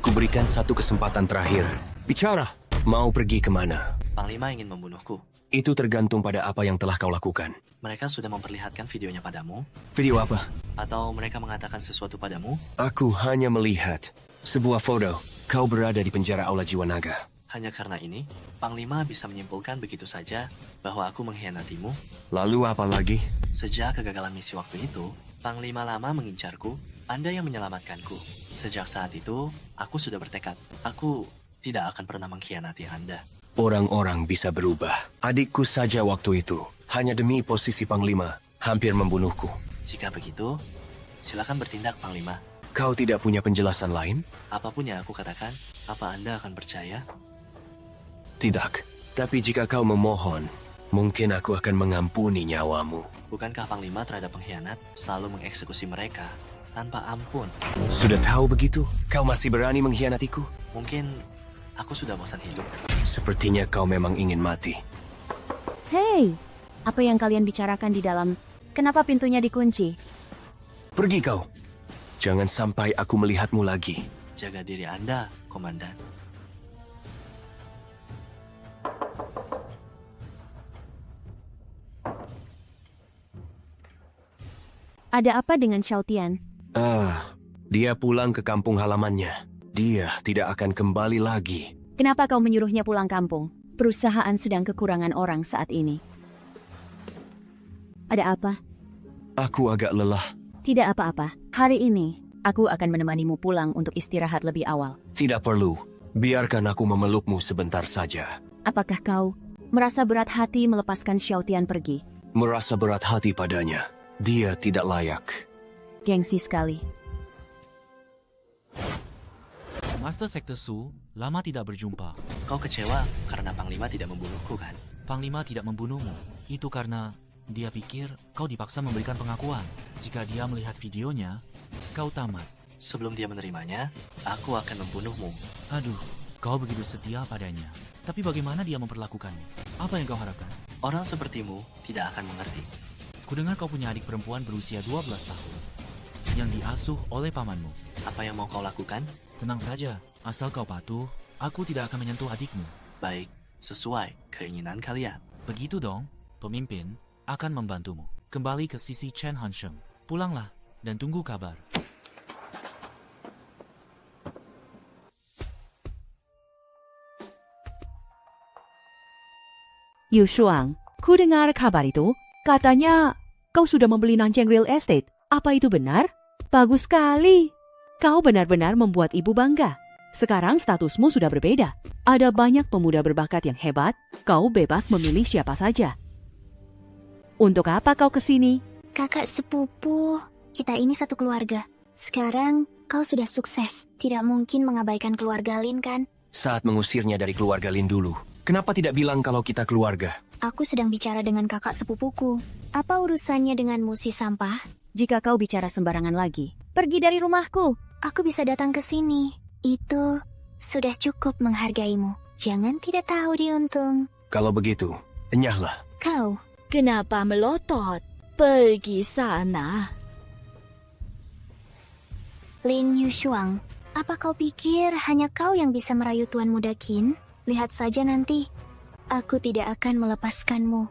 Kuberikan satu kesempatan terakhir. Bicara, mau pergi kemana? Panglima ingin membunuhku. Itu tergantung pada apa yang telah kau lakukan. Mereka sudah memperlihatkan videonya padamu? Video apa? Atau mereka mengatakan sesuatu padamu? Aku hanya melihat sebuah foto. Kau berada di penjara Aula Jiwa Naga. Hanya karena ini, Panglima bisa menyimpulkan begitu saja bahwa aku mengkhianatimu. Lalu apa lagi? Sejak kegagalan misi waktu itu, Panglima lama mengincarku, Anda yang menyelamatkanku. Sejak saat itu, aku sudah bertekad. Aku tidak akan pernah mengkhianati Anda. Orang-orang bisa berubah. Adikku saja waktu itu, hanya demi posisi Panglima, hampir membunuhku. Jika begitu, silakan bertindak, Panglima. Kau tidak punya penjelasan lain? Apapun yang aku katakan, apa Anda akan percaya? Tidak. Tapi jika kau memohon, mungkin aku akan mengampuni nyawamu. Bukankah Panglima terhadap pengkhianat selalu mengeksekusi mereka tanpa ampun? Sudah tahu begitu, kau masih berani mengkhianatiku? Mungkin aku sudah bosan hidup. Sepertinya kau memang ingin mati. Hei, apa yang kalian bicarakan di dalam? Kenapa pintunya dikunci? Pergi kau. Jangan sampai aku melihatmu lagi. Jaga diri Anda, Komandan. Ada apa dengan Xiaotian? Dia pulang ke kampung halamannya. Dia tidak akan kembali lagi. Kenapa kau menyuruhnya pulang kampung? Perusahaan sedang kekurangan orang saat ini. Ada apa? Aku agak lelah. Tidak apa-apa. Hari ini, aku akan menemanimu pulang untuk istirahat lebih awal. Tidak perlu. Biarkan aku memelukmu sebentar saja. Apakah kau merasa berat hati melepaskan Xiaotian pergi? Merasa berat hati padanya. Dia tidak layak. Gengsi sekali. Master Sektor Su, lama tidak berjumpa. Kau kecewa karena Panglima tidak membunuhku, kan? Panglima tidak membunuhmu. Itu karena dia pikir kau dipaksa memberikan pengakuan. Jika dia melihat videonya, kau tamat. Sebelum dia menerimanya, aku akan membunuhmu. Aduh, kau begitu setia padanya. Tapi bagaimana dia memperlakukannya? Apa yang kau harapkan? Orang sepertimu tidak akan mengerti. Kudengar kau punya adik perempuan berusia 12 tahun yang diasuh oleh pamanmu. Apa yang mau kau lakukan? Tenang saja, asal kau patuh, aku tidak akan menyentuh adikmu. Baik, sesuai keinginan kalian. Begitu dong, pemimpin akan membantumu. Kembali ke sisi Chen Hansheng. Pulanglah dan tunggu kabar. Yu Shuang, ku dengar kabar itu. Katanya kau sudah membeli Nanjing Real Estate. Apa itu benar? Bagus sekali. Kau benar-benar membuat ibu bangga. Sekarang statusmu sudah berbeda. Ada banyak pemuda berbakat yang hebat. Kau bebas memilih siapa saja. Untuk apa kau kesini? Kakak sepupu, kita ini satu keluarga. Sekarang kau sudah sukses. Tidak mungkin mengabaikan keluarga Lin, kan? Saat mengusirnya dari keluarga Lin dulu, kenapa tidak bilang kalau kita keluarga? Aku sedang bicara dengan kakak sepupuku. Apa urusannya denganmu si sampah? Jika kau bicara sembarangan lagi, pergi dari rumahku. Aku bisa datang ke sini. Itu sudah cukup menghargaimu. Jangan tidak tahu diuntung. Kalau begitu, enyahlah. Kau, Kenapa melotot? Pergi sana. Lin Yushuang, apa kau pikir hanya kau yang bisa merayu Tuan Muda Qin? Lihat saja nanti. Aku tidak akan melepaskanmu.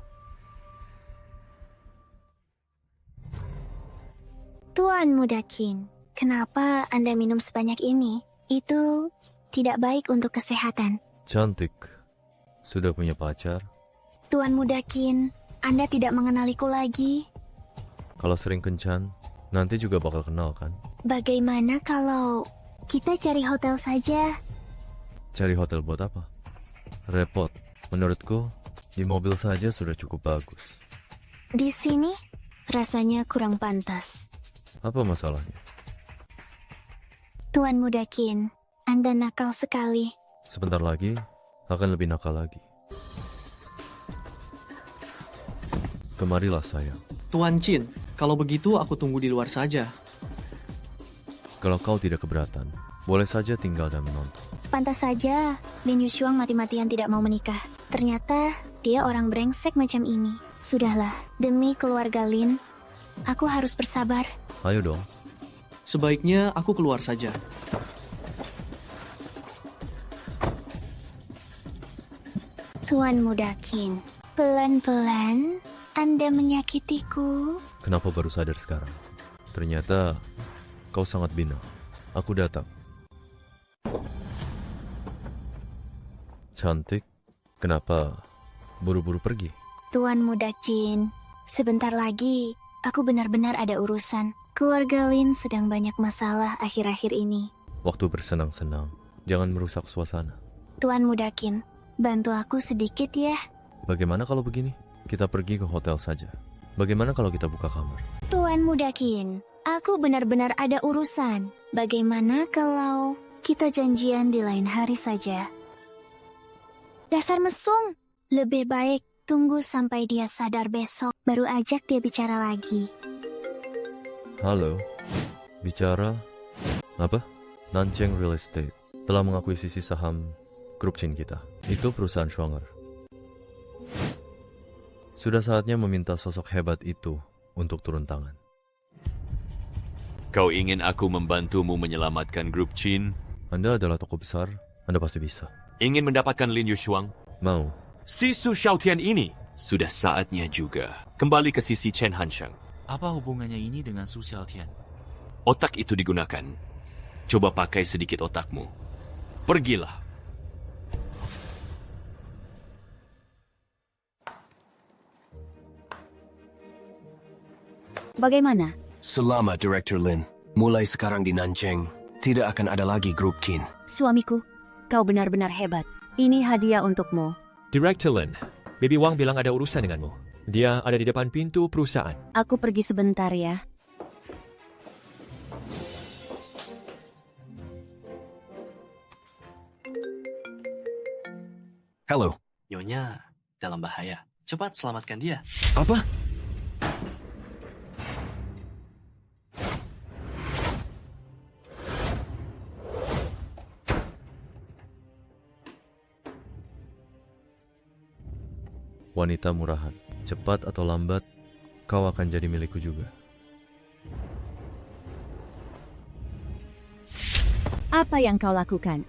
Tuan Mudakin, kenapa Anda minum sebanyak ini? Itu tidak baik untuk kesehatan. Cantik. Sudah punya pacar? Tuan Mudakin, Anda tidak mengenaliku lagi. Kalau sering kencan, nanti juga bakal kenal kan? Bagaimana kalau kita cari hotel saja? Cari hotel buat apa? Repot. Menurutku, di mobil saja sudah cukup bagus. Di sini rasanya kurang pantas. Apa masalahnya? Tuan Mudakin, Anda nakal sekali. Sebentar lagi, akan lebih nakal lagi. Kemarilah sayang. Tuan Chin, kalau begitu aku tunggu di luar saja. Kalau kau tidak keberatan, boleh saja tinggal dan menonton. Pantas saja, Lin Yushuang mati-matian tidak mau menikah. Ternyata dia orang brengsek macam ini. Sudahlah, demi keluarga Lin, aku harus bersabar. Ayo dong. Sebaiknya aku keluar saja. Tuan Mudakin, pelan-pelan Anda menyakitiku. Kenapa baru sadar sekarang? Ternyata kau sangat bina. Aku datang. Cantik. Kenapa buru-buru pergi? Tuan Mudakin, sebentar lagi aku benar-benar ada urusan. Keluarga Lin sedang banyak masalah akhir-akhir ini. Waktu bersenang-senang, jangan merusak suasana. Tuan Mudakin, bantu aku sedikit ya. Bagaimana kalau begini? Kita pergi ke hotel saja. Bagaimana kalau kita buka kamar? Tuan Mudakin, aku benar-benar ada urusan. Bagaimana kalau kita janjian di lain hari saja? Dasar mesum. Lebih baik tunggu sampai dia sadar besok, baru ajak dia bicara lagi. Halo, bicara apa? Nancheng Real Estate telah mengakuisisi saham grup Chin kita. Itu perusahaan Schwanger. Sudah saatnya meminta sosok hebat itu untuk turun tangan. Kau ingin aku membantumu menyelamatkan grup Chin? Anda adalah tokoh besar, Anda pasti bisa. Ingin mendapatkan Lin Yushuang? Mau. Si Su Xiaotian ini sudah saatnya juga kembali ke sisi Chen Hansheng. Apa hubungannya ini dengan Su Xiaotian? Otak itu digunakan. Coba pakai sedikit otakmu. Pergilah. Bagaimana? Selamat, Director Lin. Mulai sekarang di Nancheng, tidak akan ada lagi grup Qin. Suamiku, kau benar-benar hebat. Ini hadiah untukmu. Director Lin, Baby Wang bilang ada urusan denganmu. Dia ada di depan pintu perusahaan. Aku pergi sebentar ya. Halo. Nyonya dalam bahaya. Cepat selamatkan dia. Apa? Wanita murahan, cepat atau lambat, kau akan jadi milikku juga. Apa yang kau lakukan?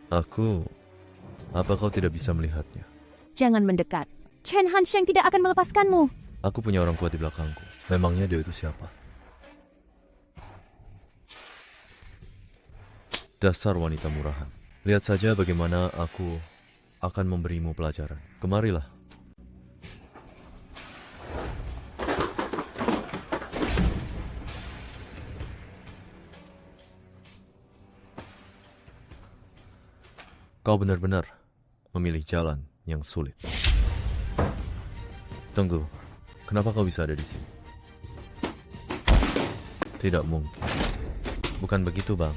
Apa kau tidak bisa melihatnya? Jangan mendekat. Chen Hansheng tidak akan melepaskanmu. Aku punya orang kuat di belakangku. Memangnya dia itu siapa? Dasar wanita murahan. Lihat saja bagaimana aku akan memberimu pelajaran. Kemarilah. Kau benar-benar memilih jalan yang sulit. Tunggu, kenapa kau bisa ada di sini? Tidak mungkin. Bukan begitu, Bang.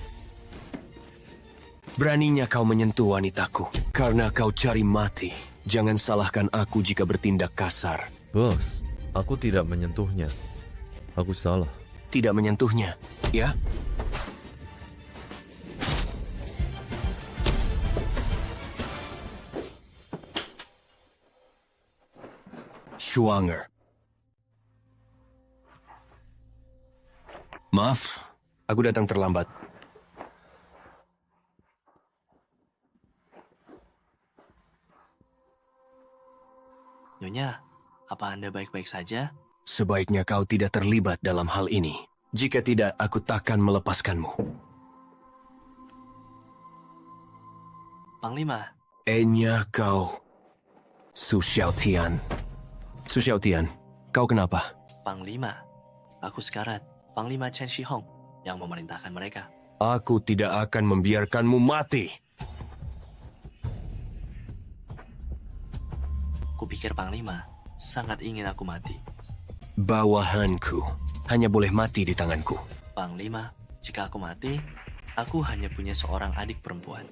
Beraninya kau menyentuh wanitaku karena kau cari mati. Jangan salahkan aku jika bertindak kasar. Bos, aku tidak menyentuhnya. Aku salah. Tidak menyentuhnya, ya? Schwanger. Maaf, aku datang terlambat. Nyonya, apa Anda baik-baik saja? Sebaiknya kau tidak terlibat dalam hal ini. Jika tidak, aku takkan melepaskanmu. Panglima, Enya kau. Su Xiaotian. Su Xiaotian, kau kenapa? Panglima. Aku sekarat. Panglima Chen Shihong yang memerintahkan mereka. Aku tidak akan membiarkanmu mati. Kupikir Panglima sangat ingin aku mati. Bawahanku hanya boleh mati di tanganku. Panglima, jika aku mati, aku hanya punya seorang adik perempuan.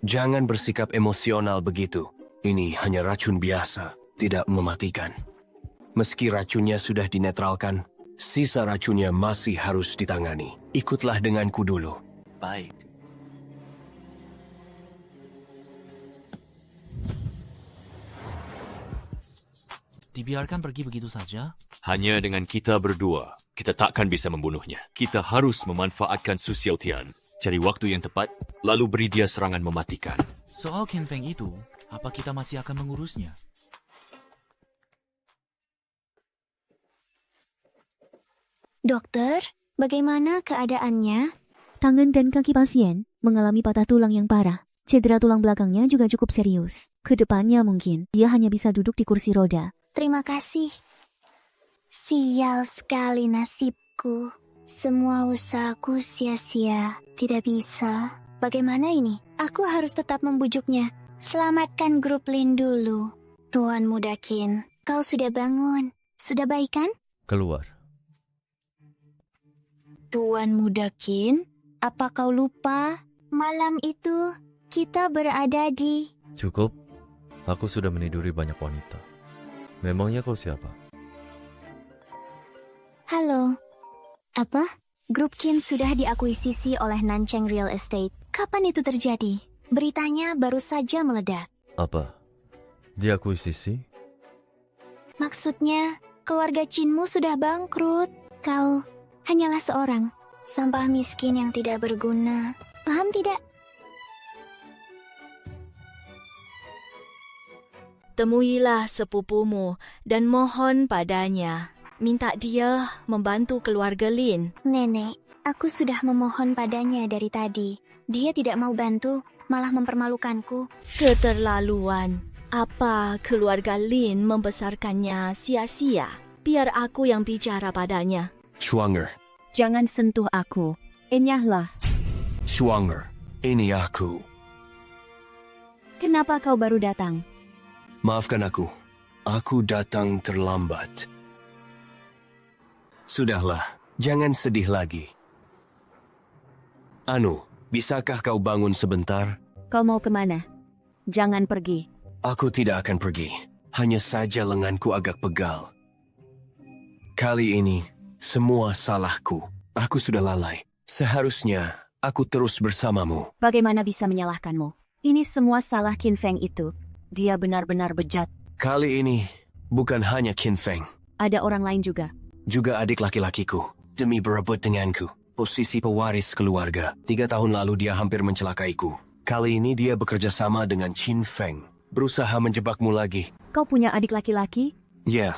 Jangan bersikap emosional begitu. Ini hanya racun biasa, tidak mematikan. Meski racunnya sudah dinetralkan, sisa racunnya masih harus ditangani. Ikutlah denganku dulu. Baik. Dibiarkan pergi begitu saja? Hanya dengan kita berdua, kita takkan bisa membunuhnya. Kita harus memanfaatkan Su Xiaotian, cari waktu yang tepat, lalu beri dia serangan mematikan. Soal Qin Feng itu, apa kita masih akan mengurusnya? Dokter, bagaimana keadaannya? Tangan dan kaki pasien mengalami patah tulang yang parah. Cedera tulang belakangnya juga cukup serius. Kedepannya mungkin dia hanya bisa duduk di kursi roda. Terima kasih. Sial sekali nasibku. Semua usahaku sia-sia. Tidak bisa. Bagaimana ini? Aku harus tetap membujuknya. Selamatkan grup Lin dulu. Tuan Muda Qin, kau sudah bangun. Sudah baik kan? Keluar. Tuan Muda Qin, apa kau lupa? Malam itu kita berada di... Cukup. Aku sudah meniduri banyak wanita. Memangnya kau siapa? Halo. Apa? Grup Qin sudah diakuisisi oleh Nancheng Real Estate. Kapan itu terjadi? Beritanya baru saja meledak. Apa? Diakuisisi? Maksudnya, keluarga Qinmu sudah bangkrut. Kau hanyalah seorang sampah miskin yang tidak berguna. Paham tidak? Temuilah sepupumu dan mohon padanya. Minta dia membantu keluarga Lin. Nenek, aku sudah memohon padanya dari tadi. Dia tidak mau bantu, malah mempermalukanku. Keterlaluan. Apa keluarga Lin membesarkannya sia-sia? Biar aku yang bicara padanya. Schwanger. Jangan sentuh aku. Enyahlah. Schwanger. Ini aku. Kenapa kau baru datang? Maafkan aku. Aku datang terlambat. Sudahlah, jangan sedih lagi. Anu, bisakah kau bangun sebentar? Kau mau kemana? Jangan pergi. Aku tidak akan pergi. Hanya saja lenganku agak pegal. Kali ini, semua salahku. Aku sudah lalai. Seharusnya, aku terus bersamamu. Bagaimana bisa menyalahkanmu? Ini semua salah Qin Feng itu. Dia benar-benar bejat. Kali ini, bukan hanya Qin Feng. Ada orang lain juga. Juga adik laki-lakiku. Demi berebut denganku. Posisi pewaris keluarga. 3 tahun lalu dia hampir mencelakaiku. Kali ini dia bekerja sama dengan Qin Feng. Berusaha menjebakmu lagi. Kau punya adik laki-laki? Ya,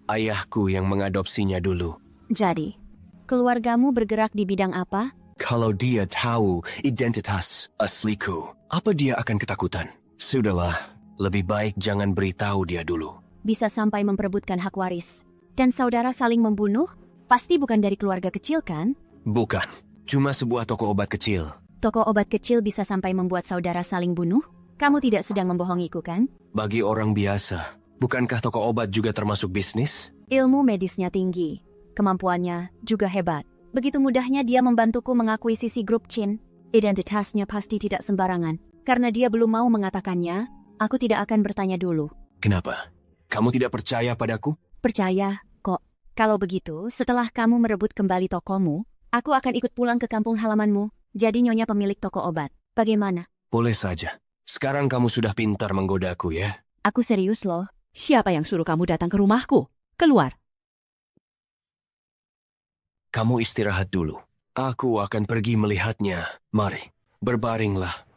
ayahku yang mengadopsinya dulu. Jadi, keluargamu bergerak di bidang apa? Kalau dia tahu identitas asliku, apa dia akan ketakutan? Sudahlah, lebih baik jangan beritahu dia dulu. Bisa sampai memperebutkan hak waris. Dan saudara saling membunuh? Pasti bukan dari keluarga kecil, kan? Bukan, cuma sebuah toko obat kecil. Toko obat kecil bisa sampai membuat saudara saling bunuh? Kamu tidak sedang membohongiku, kan? Bagi orang biasa, bukankah toko obat juga termasuk bisnis? Ilmu medisnya tinggi. Kemampuannya juga hebat. Begitu mudahnya dia membantuku mengakuisisi grup Qin. Identitasnya pasti tidak sembarangan. Karena dia belum mau mengatakannya, aku tidak akan bertanya dulu. Kenapa? Kamu tidak percaya padaku? Percaya, kok. Kalau begitu, setelah kamu merebut kembali tokomu, aku akan ikut pulang ke kampung halamanmu, jadi nyonya pemilik toko obat. Bagaimana? Boleh saja. Sekarang kamu sudah pintar menggodaku ya? Aku serius loh. Siapa yang suruh kamu datang ke rumahku? Keluar. Kamu istirahat dulu. Aku akan pergi melihatnya. Mari, berbaringlah.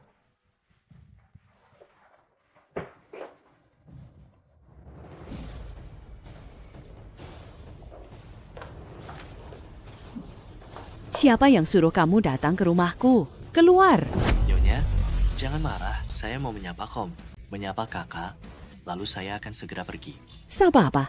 Siapa yang suruh kamu datang ke rumahku? Keluar! Nyonya, jangan marah. Saya mau menyapa Kom, menyapa kakak, lalu saya akan segera pergi. Sapa apa?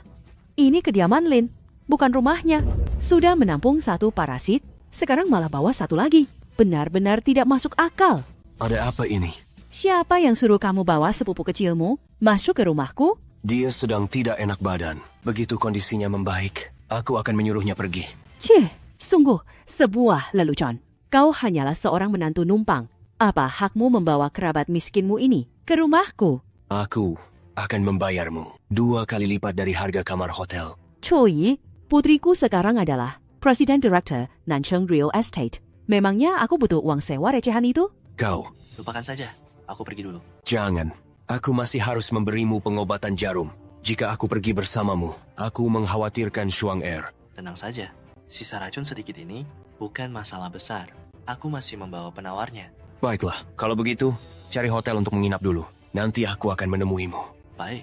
Ini kediaman Lin, bukan rumahnya. Sudah menampung satu parasit, sekarang malah bawa satu lagi. Benar-benar tidak masuk akal. Ada apa ini? Siapa yang suruh kamu bawa sepupu kecilmu masuk ke rumahku? Dia sedang tidak enak badan. Begitu kondisinya membaik, aku akan menyuruhnya pergi. Cih, sungguh sebuah lelucon. Kau hanyalah seorang menantu numpang. Apa hakmu membawa kerabat miskinmu ini ke rumahku? Aku akan membayarmu 2 kali lipat dari harga kamar hotel. Choi, putriku sekarang adalah President Director Nancheng Real Estate. Memangnya aku butuh uang sewa recehan itu? Kau, Lupakan saja, aku pergi dulu. jangan. Aku masih harus memberimu pengobatan jarum. Jika aku pergi bersamamu, aku mengkhawatirkan Shuang-er. Tenang saja, sisa racun sedikit ini bukan masalah besar. Aku masih membawa penawarnya. Baiklah, kalau begitu, cari hotel untuk menginap dulu. Nanti aku akan menemuimu. Baik.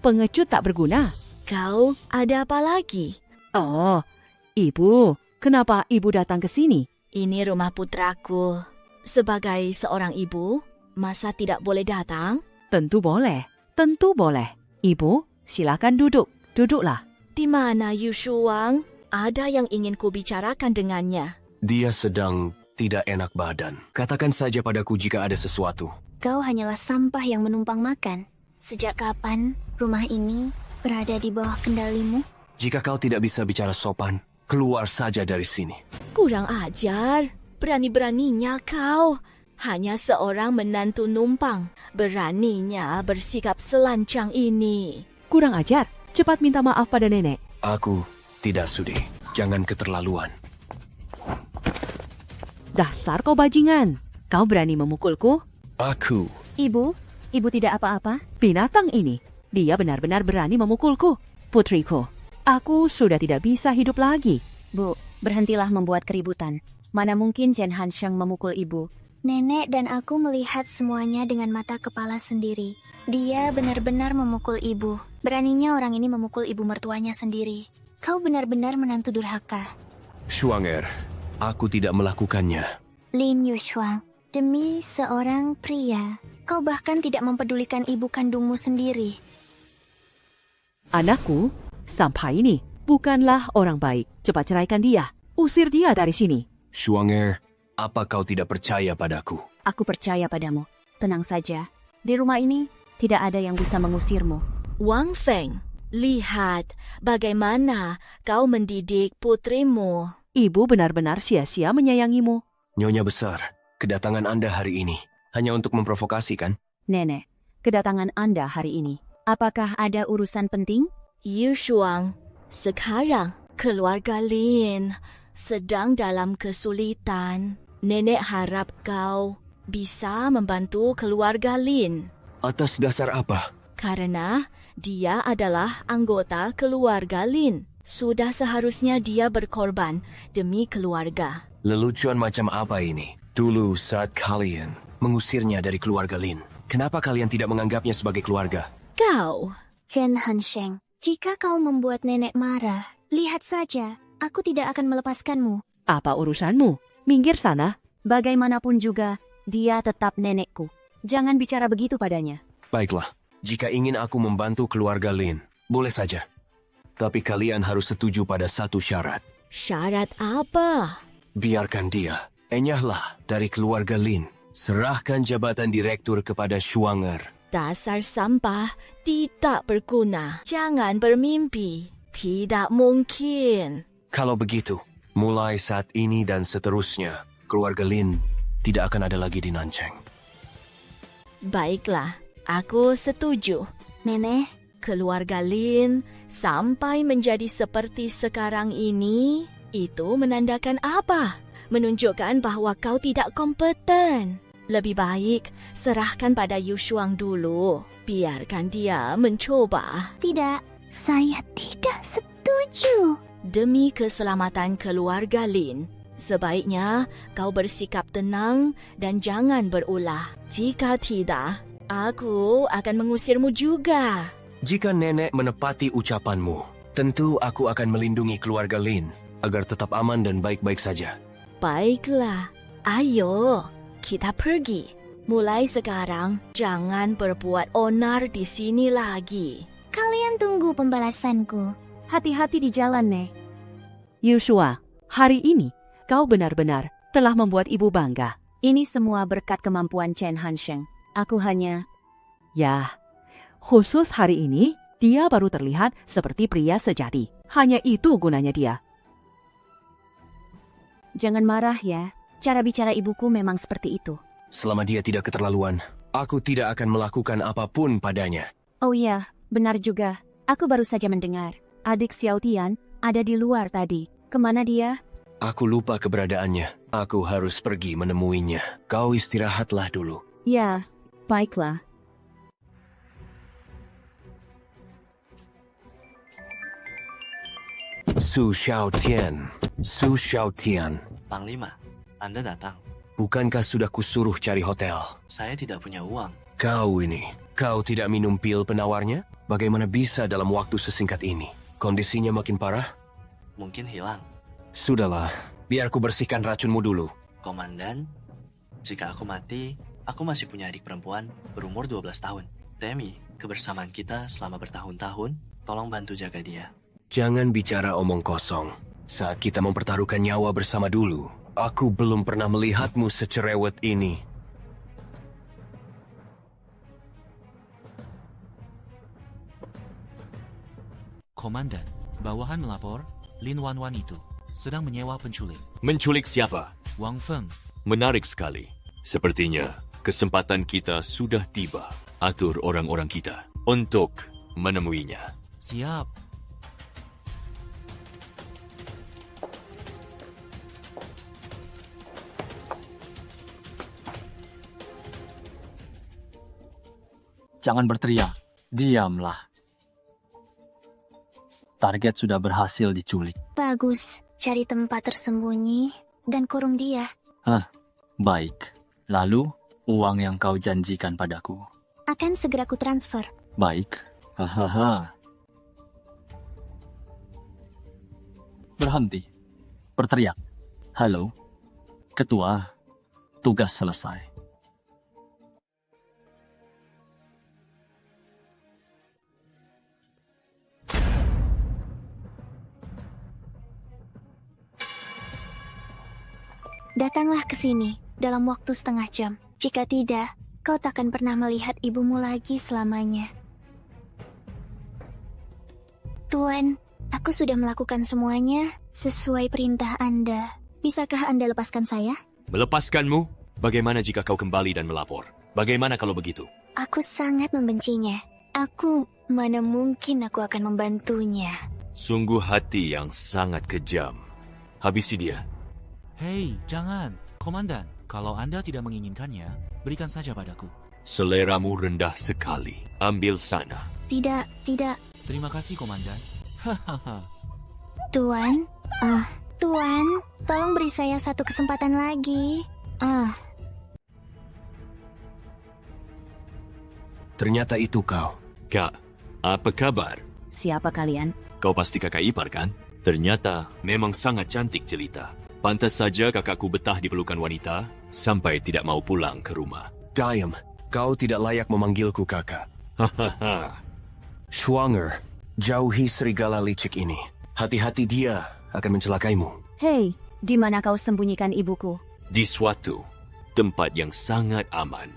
Pengecut tak berguna. Kau ada apa lagi? Oh, Ibu, kenapa Ibu datang ke sini? Ini rumah putraku. Sebagai seorang ibu, masa tidak boleh datang? Tentu boleh, tentu boleh. Ibu, silakan duduk. Duduklah. Di mana Yu Shuang? Ada yang ingin kubicarakan dengannya. Dia sedang tidak enak badan. Katakan saja padaku jika ada sesuatu. Kau hanyalah sampah yang menumpang makan. Sejak kapan rumah ini berada di bawah kendalimu? Jika kau tidak bisa bicara sopan, keluar saja dari sini. Kurang ajar. Berani-beraninya kau. Hanya seorang menantu numpang. Beraninya bersikap selancang ini. Kurang ajar. Cepat minta maaf pada nenek. Aku tidak sudi. Jangan keterlaluan. Dasar kau bajingan. Kau berani memukulku? Aku. Ibu tidak apa-apa? Binatang ini. Dia benar-benar berani memukulku. Putriku, aku sudah tidak bisa hidup lagi. Bu, berhentilah membuat keributan. Mana mungkin Chen Hansheng memukul ibu? Nenek dan aku melihat semuanya dengan mata kepala sendiri. Dia benar-benar memukul ibu. Beraninya orang ini memukul ibu mertuanya sendiri. Kau benar-benar menantu durhaka. Shuang-er, aku tidak melakukannya. Lin Yushuang, demi seorang pria, kau bahkan tidak mempedulikan ibu kandungmu sendiri. Anakku, sampai ini bukanlah orang baik. Cepat ceraikan dia. Usir dia dari sini. Shuang-er, apa kau tidak percaya padaku? Aku percaya padamu. Tenang saja. Di rumah ini tidak ada yang bisa mengusirmu. Wang Feng, lihat bagaimana kau mendidik putrimu. Ibu benar-benar sia-sia menyayangimu. Nyonya besar, kedatangan Anda hari ini hanya untuk memprovokasi, kan? Nenek, kedatangan Anda hari ini. Apakah ada urusan penting? Yu Shuang, sekarang keluarga Lin sedang dalam kesulitan. Nenek harap kau bisa membantu keluarga Lin. Atas dasar apa? Karena dia adalah anggota keluarga Lin. Sudah seharusnya dia berkorban demi keluarga. Lelucon macam apa ini? Dulu saat kalian mengusirnya dari keluarga Lin, kenapa kalian tidak menganggapnya sebagai keluarga? Kau, Chen Hansheng, jika kau membuat nenek marah, lihat saja, aku tidak akan melepaskanmu. Apa urusanmu? Minggir sana. Bagaimanapun juga, dia tetap nenekku. Jangan bicara begitu padanya. Baiklah, jika ingin aku membantu keluarga Lin, boleh saja. Tapi kalian harus setuju pada satu syarat. Syarat apa? Biarkan dia. Enyahlah dari keluarga Lin. Serahkan jabatan direktur kepada Shuang-er. Dasar sampah tidak berguna. Jangan bermimpi. Tidak mungkin. Kalau begitu, mulai saat ini dan seterusnya, keluarga Lin tidak akan ada lagi di Nancheng. Baiklah, aku setuju. Nenek, keluarga Lin sampai menjadi seperti sekarang ini, itu menandakan apa? Menunjukkan bahwa kau tidak kompeten. Lebih baik serahkan pada Yu Shuang dulu. Biarkan dia mencoba. tidak, saya tidak setuju. Demi keselamatan keluarga Lin, sebaiknya kau bersikap tenang dan jangan berulah. Jika tidak, aku akan mengusirmu juga. Jika nenek menepati ucapanmu, Tentu aku akan melindungi keluarga Lin agar tetap aman dan baik-baik saja. Baiklah, ayo kita pergi. Mulai sekarang, jangan berbuat onar di sini lagi. Kalian tunggu pembalasanku. Hati-hati di jalan, Nek. Yusua, hari ini kau benar-benar telah membuat ibu bangga. Ini semua berkat kemampuan Chen Hansheng. Aku hanya... Ya, khusus hari ini, dia baru terlihat seperti pria sejati. Hanya itu gunanya dia. Jangan marah ya. Cara bicara ibuku memang seperti itu. Selama dia tidak keterlaluan, aku tidak akan melakukan apapun padanya. Oh iya, benar juga. Aku baru saja mendengar. Adik Xiao Tian ada di luar tadi. Kemana dia? Aku lupa keberadaannya. Aku harus pergi menemuinya. Kau istirahatlah dulu. Ya, baiklah. Su Xiaotian. Su Xiaotian. Panglima, Anda datang. Bukankah sudah kusuruh cari hotel? Saya tidak punya uang. Kau tidak minum pil penawarnya? Bagaimana bisa dalam waktu sesingkat ini? Kondisinya makin parah? Mungkin hilang. Sudahlah, biar ku bersihkan racunmu dulu. Komandan, jika aku mati, aku masih punya adik perempuan berumur 12 tahun. Temi, kebersamaan kita selama bertahun-tahun, tolong bantu jaga dia. Jangan bicara omong kosong. Saat kita mempertaruhkan nyawa bersama dulu, aku belum pernah melihatmu secerewet ini. Komandan, bawahan melapor, Lin Wanwan itu sedang menyewa penculik. Menculik siapa? Wang Feng. Menarik sekali. Sepertinya kesempatan kita sudah tiba. Atur orang-orang kita untuk menemuinya. Siap. Jangan berteriak, diamlah. Target sudah berhasil diculik. Bagus, cari tempat tersembunyi dan kurung dia. Baik. Lalu, uang yang kau janjikan padaku. Akan segera ku transfer. Baik. Hahaha. Berhenti. Berteriak. Halo. Ketua, tugas selesai. Datanglah ke sini dalam waktu setengah jam. Jika tidak, kau takkan pernah melihat ibumu lagi selamanya. Tuan, aku sudah melakukan semuanya sesuai perintah Anda. Bisakah Anda lepaskan saya? Melepaskanmu? Bagaimana jika kau kembali dan melapor? Bagaimana kalau begitu? Aku sangat membencinya. Mana mungkin aku akan membantunya. Sungguh hati yang sangat kejam. Habisi dia. Hei, jangan. Komandan, kalau Anda tidak menginginkannya, berikan saja padaku. Seleramu rendah sekali. Ambil sana. Tidak. Terima kasih, Komandan. Hahaha. Tuan, tolong beri saya satu kesempatan lagi. Ternyata itu kau. Kak, apa kabar? Siapa kalian? Kau pasti kakak ipar kan? Ternyata memang sangat cantik jelita. Pantas saja kakakku betah di pelukan wanita sampai tidak mau pulang ke rumah. Diam, kau tidak layak memanggilku kakak. Hahaha. Schwanger, jauhi serigala licik ini. Hati-hati dia akan mencelakaimu. Hei, di mana kau sembunyikan ibuku? Di suatu tempat yang sangat aman.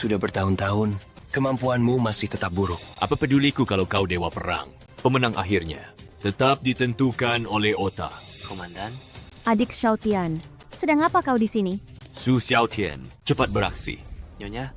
Sudah bertahun-tahun, kemampuanmu masih tetap buruk. Apa peduliku kalau kau dewa perang? Pemenang akhirnya tetap ditentukan oleh Ota. Komandan, Adik Xiaotian, sedang apa kau di sini? Su Xiaotian, cepat beraksi. Nyonya,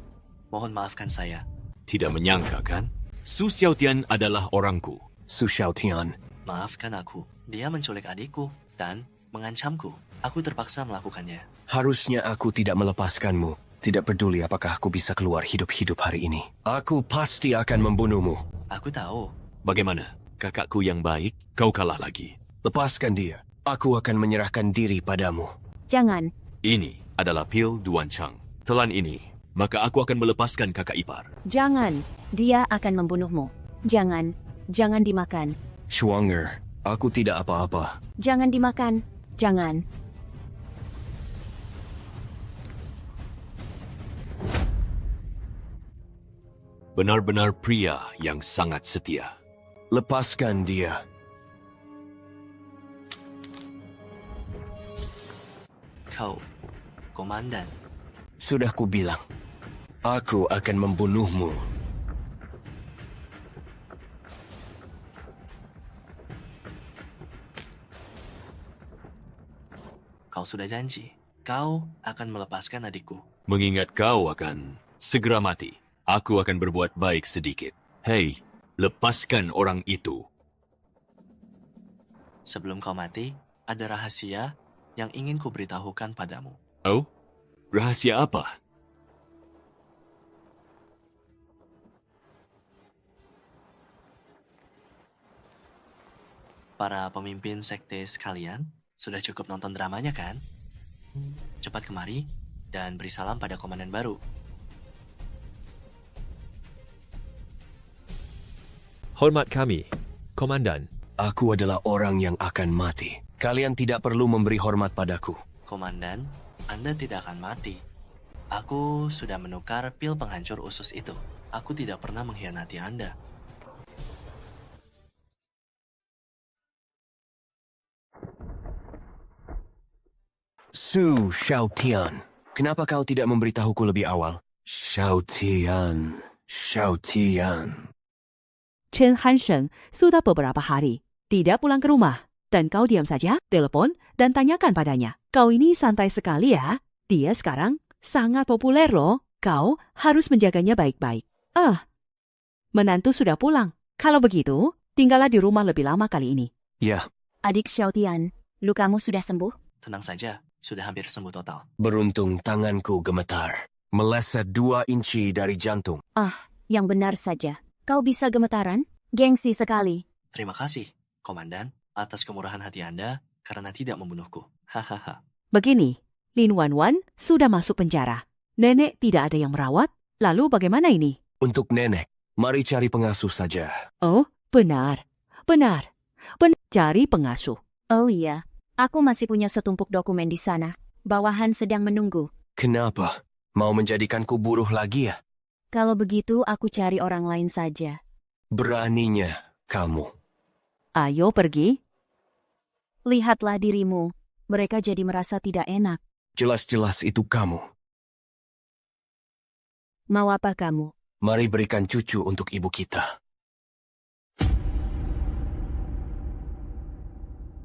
mohon maafkan saya. Tidak menyangka kan? Su Xiaotian adalah orangku. Su Xiaotian. Maafkan aku. Dia menculik adikku dan mengancamku. Aku terpaksa melakukannya. Harusnya aku tidak melepaskanmu. Tidak peduli apakah aku bisa keluar hidup-hidup hari ini. Aku pasti akan membunuhmu. Aku tahu. Bagaimana? kakakku yang baik, kau kalah lagi. Lepaskan dia. Aku akan menyerahkan diri padamu. Jangan. Ini adalah pil Duan Chang. Telan ini, maka aku akan melepaskan kakak ipar. Jangan. Dia akan membunuhmu. Jangan. Jangan dimakan. Schwanger, aku tidak apa-apa. Jangan dimakan. Jangan. Benar-benar pria yang sangat setia. Lepaskan dia. Kau, komandan. Sudah kubilang, aku akan membunuhmu. Kau sudah janji. Kau akan melepaskan adikku. Mengingat kau akan segera mati, aku akan berbuat baik sedikit. Hei, lepaskan orang itu. Sebelum kau mati, ada rahasia yang ingin kuberitahukan padamu. Oh? Rahasia apa? Para pemimpin sekte sekalian, sudah cukup nonton dramanya kan? Cepat kemari dan beri salam pada komandan baru. Hormat kami, Komandan. Aku adalah orang yang akan mati. Kalian tidak perlu memberi hormat padaku. Komandan, Anda tidak akan mati. Aku sudah menukar pil penghancur usus itu. Aku tidak pernah mengkhianati Anda. Su Xiaotian, kenapa kau tidak memberitahuku lebih awal? Xiaotian, Xiaotian. Chen Hansheng sudah beberapa hari tidak pulang ke rumah. Dan kau diam saja, telepon, dan tanyakan padanya. Kau ini santai sekali ya. Dia sekarang sangat populer loh. Kau harus menjaganya baik-baik. Menantu sudah pulang. Kalau begitu, tinggallah di rumah lebih lama kali ini. Ya. Adik Xiaotian, lukamu sudah sembuh? Tenang saja, sudah hampir sembuh total. Beruntung tanganku gemetar. Meleset 2 inci dari jantung. Yang benar saja. Kau bisa gemetaran? Gengsi sekali. Terima kasih, Komandan, atas kemurahan hati Anda karena tidak membunuhku. Hahaha. Begini, Lin Wanwan sudah masuk penjara. Nenek tidak ada yang merawat. Lalu bagaimana ini? Untuk nenek, mari cari pengasuh saja. Oh, benar. Benar. Cari pengasuh. Oh iya, aku masih punya setumpuk dokumen di sana. Bawahan sedang menunggu. Kenapa? Mau menjadikanku buruh lagi ya? Kalau begitu, aku cari orang lain saja. Beraninya kamu. Ayo pergi. Lihatlah dirimu. Mereka jadi merasa tidak enak. Jelas-jelas itu kamu. Mau apa kamu? Mari berikan cucu untuk ibu kita.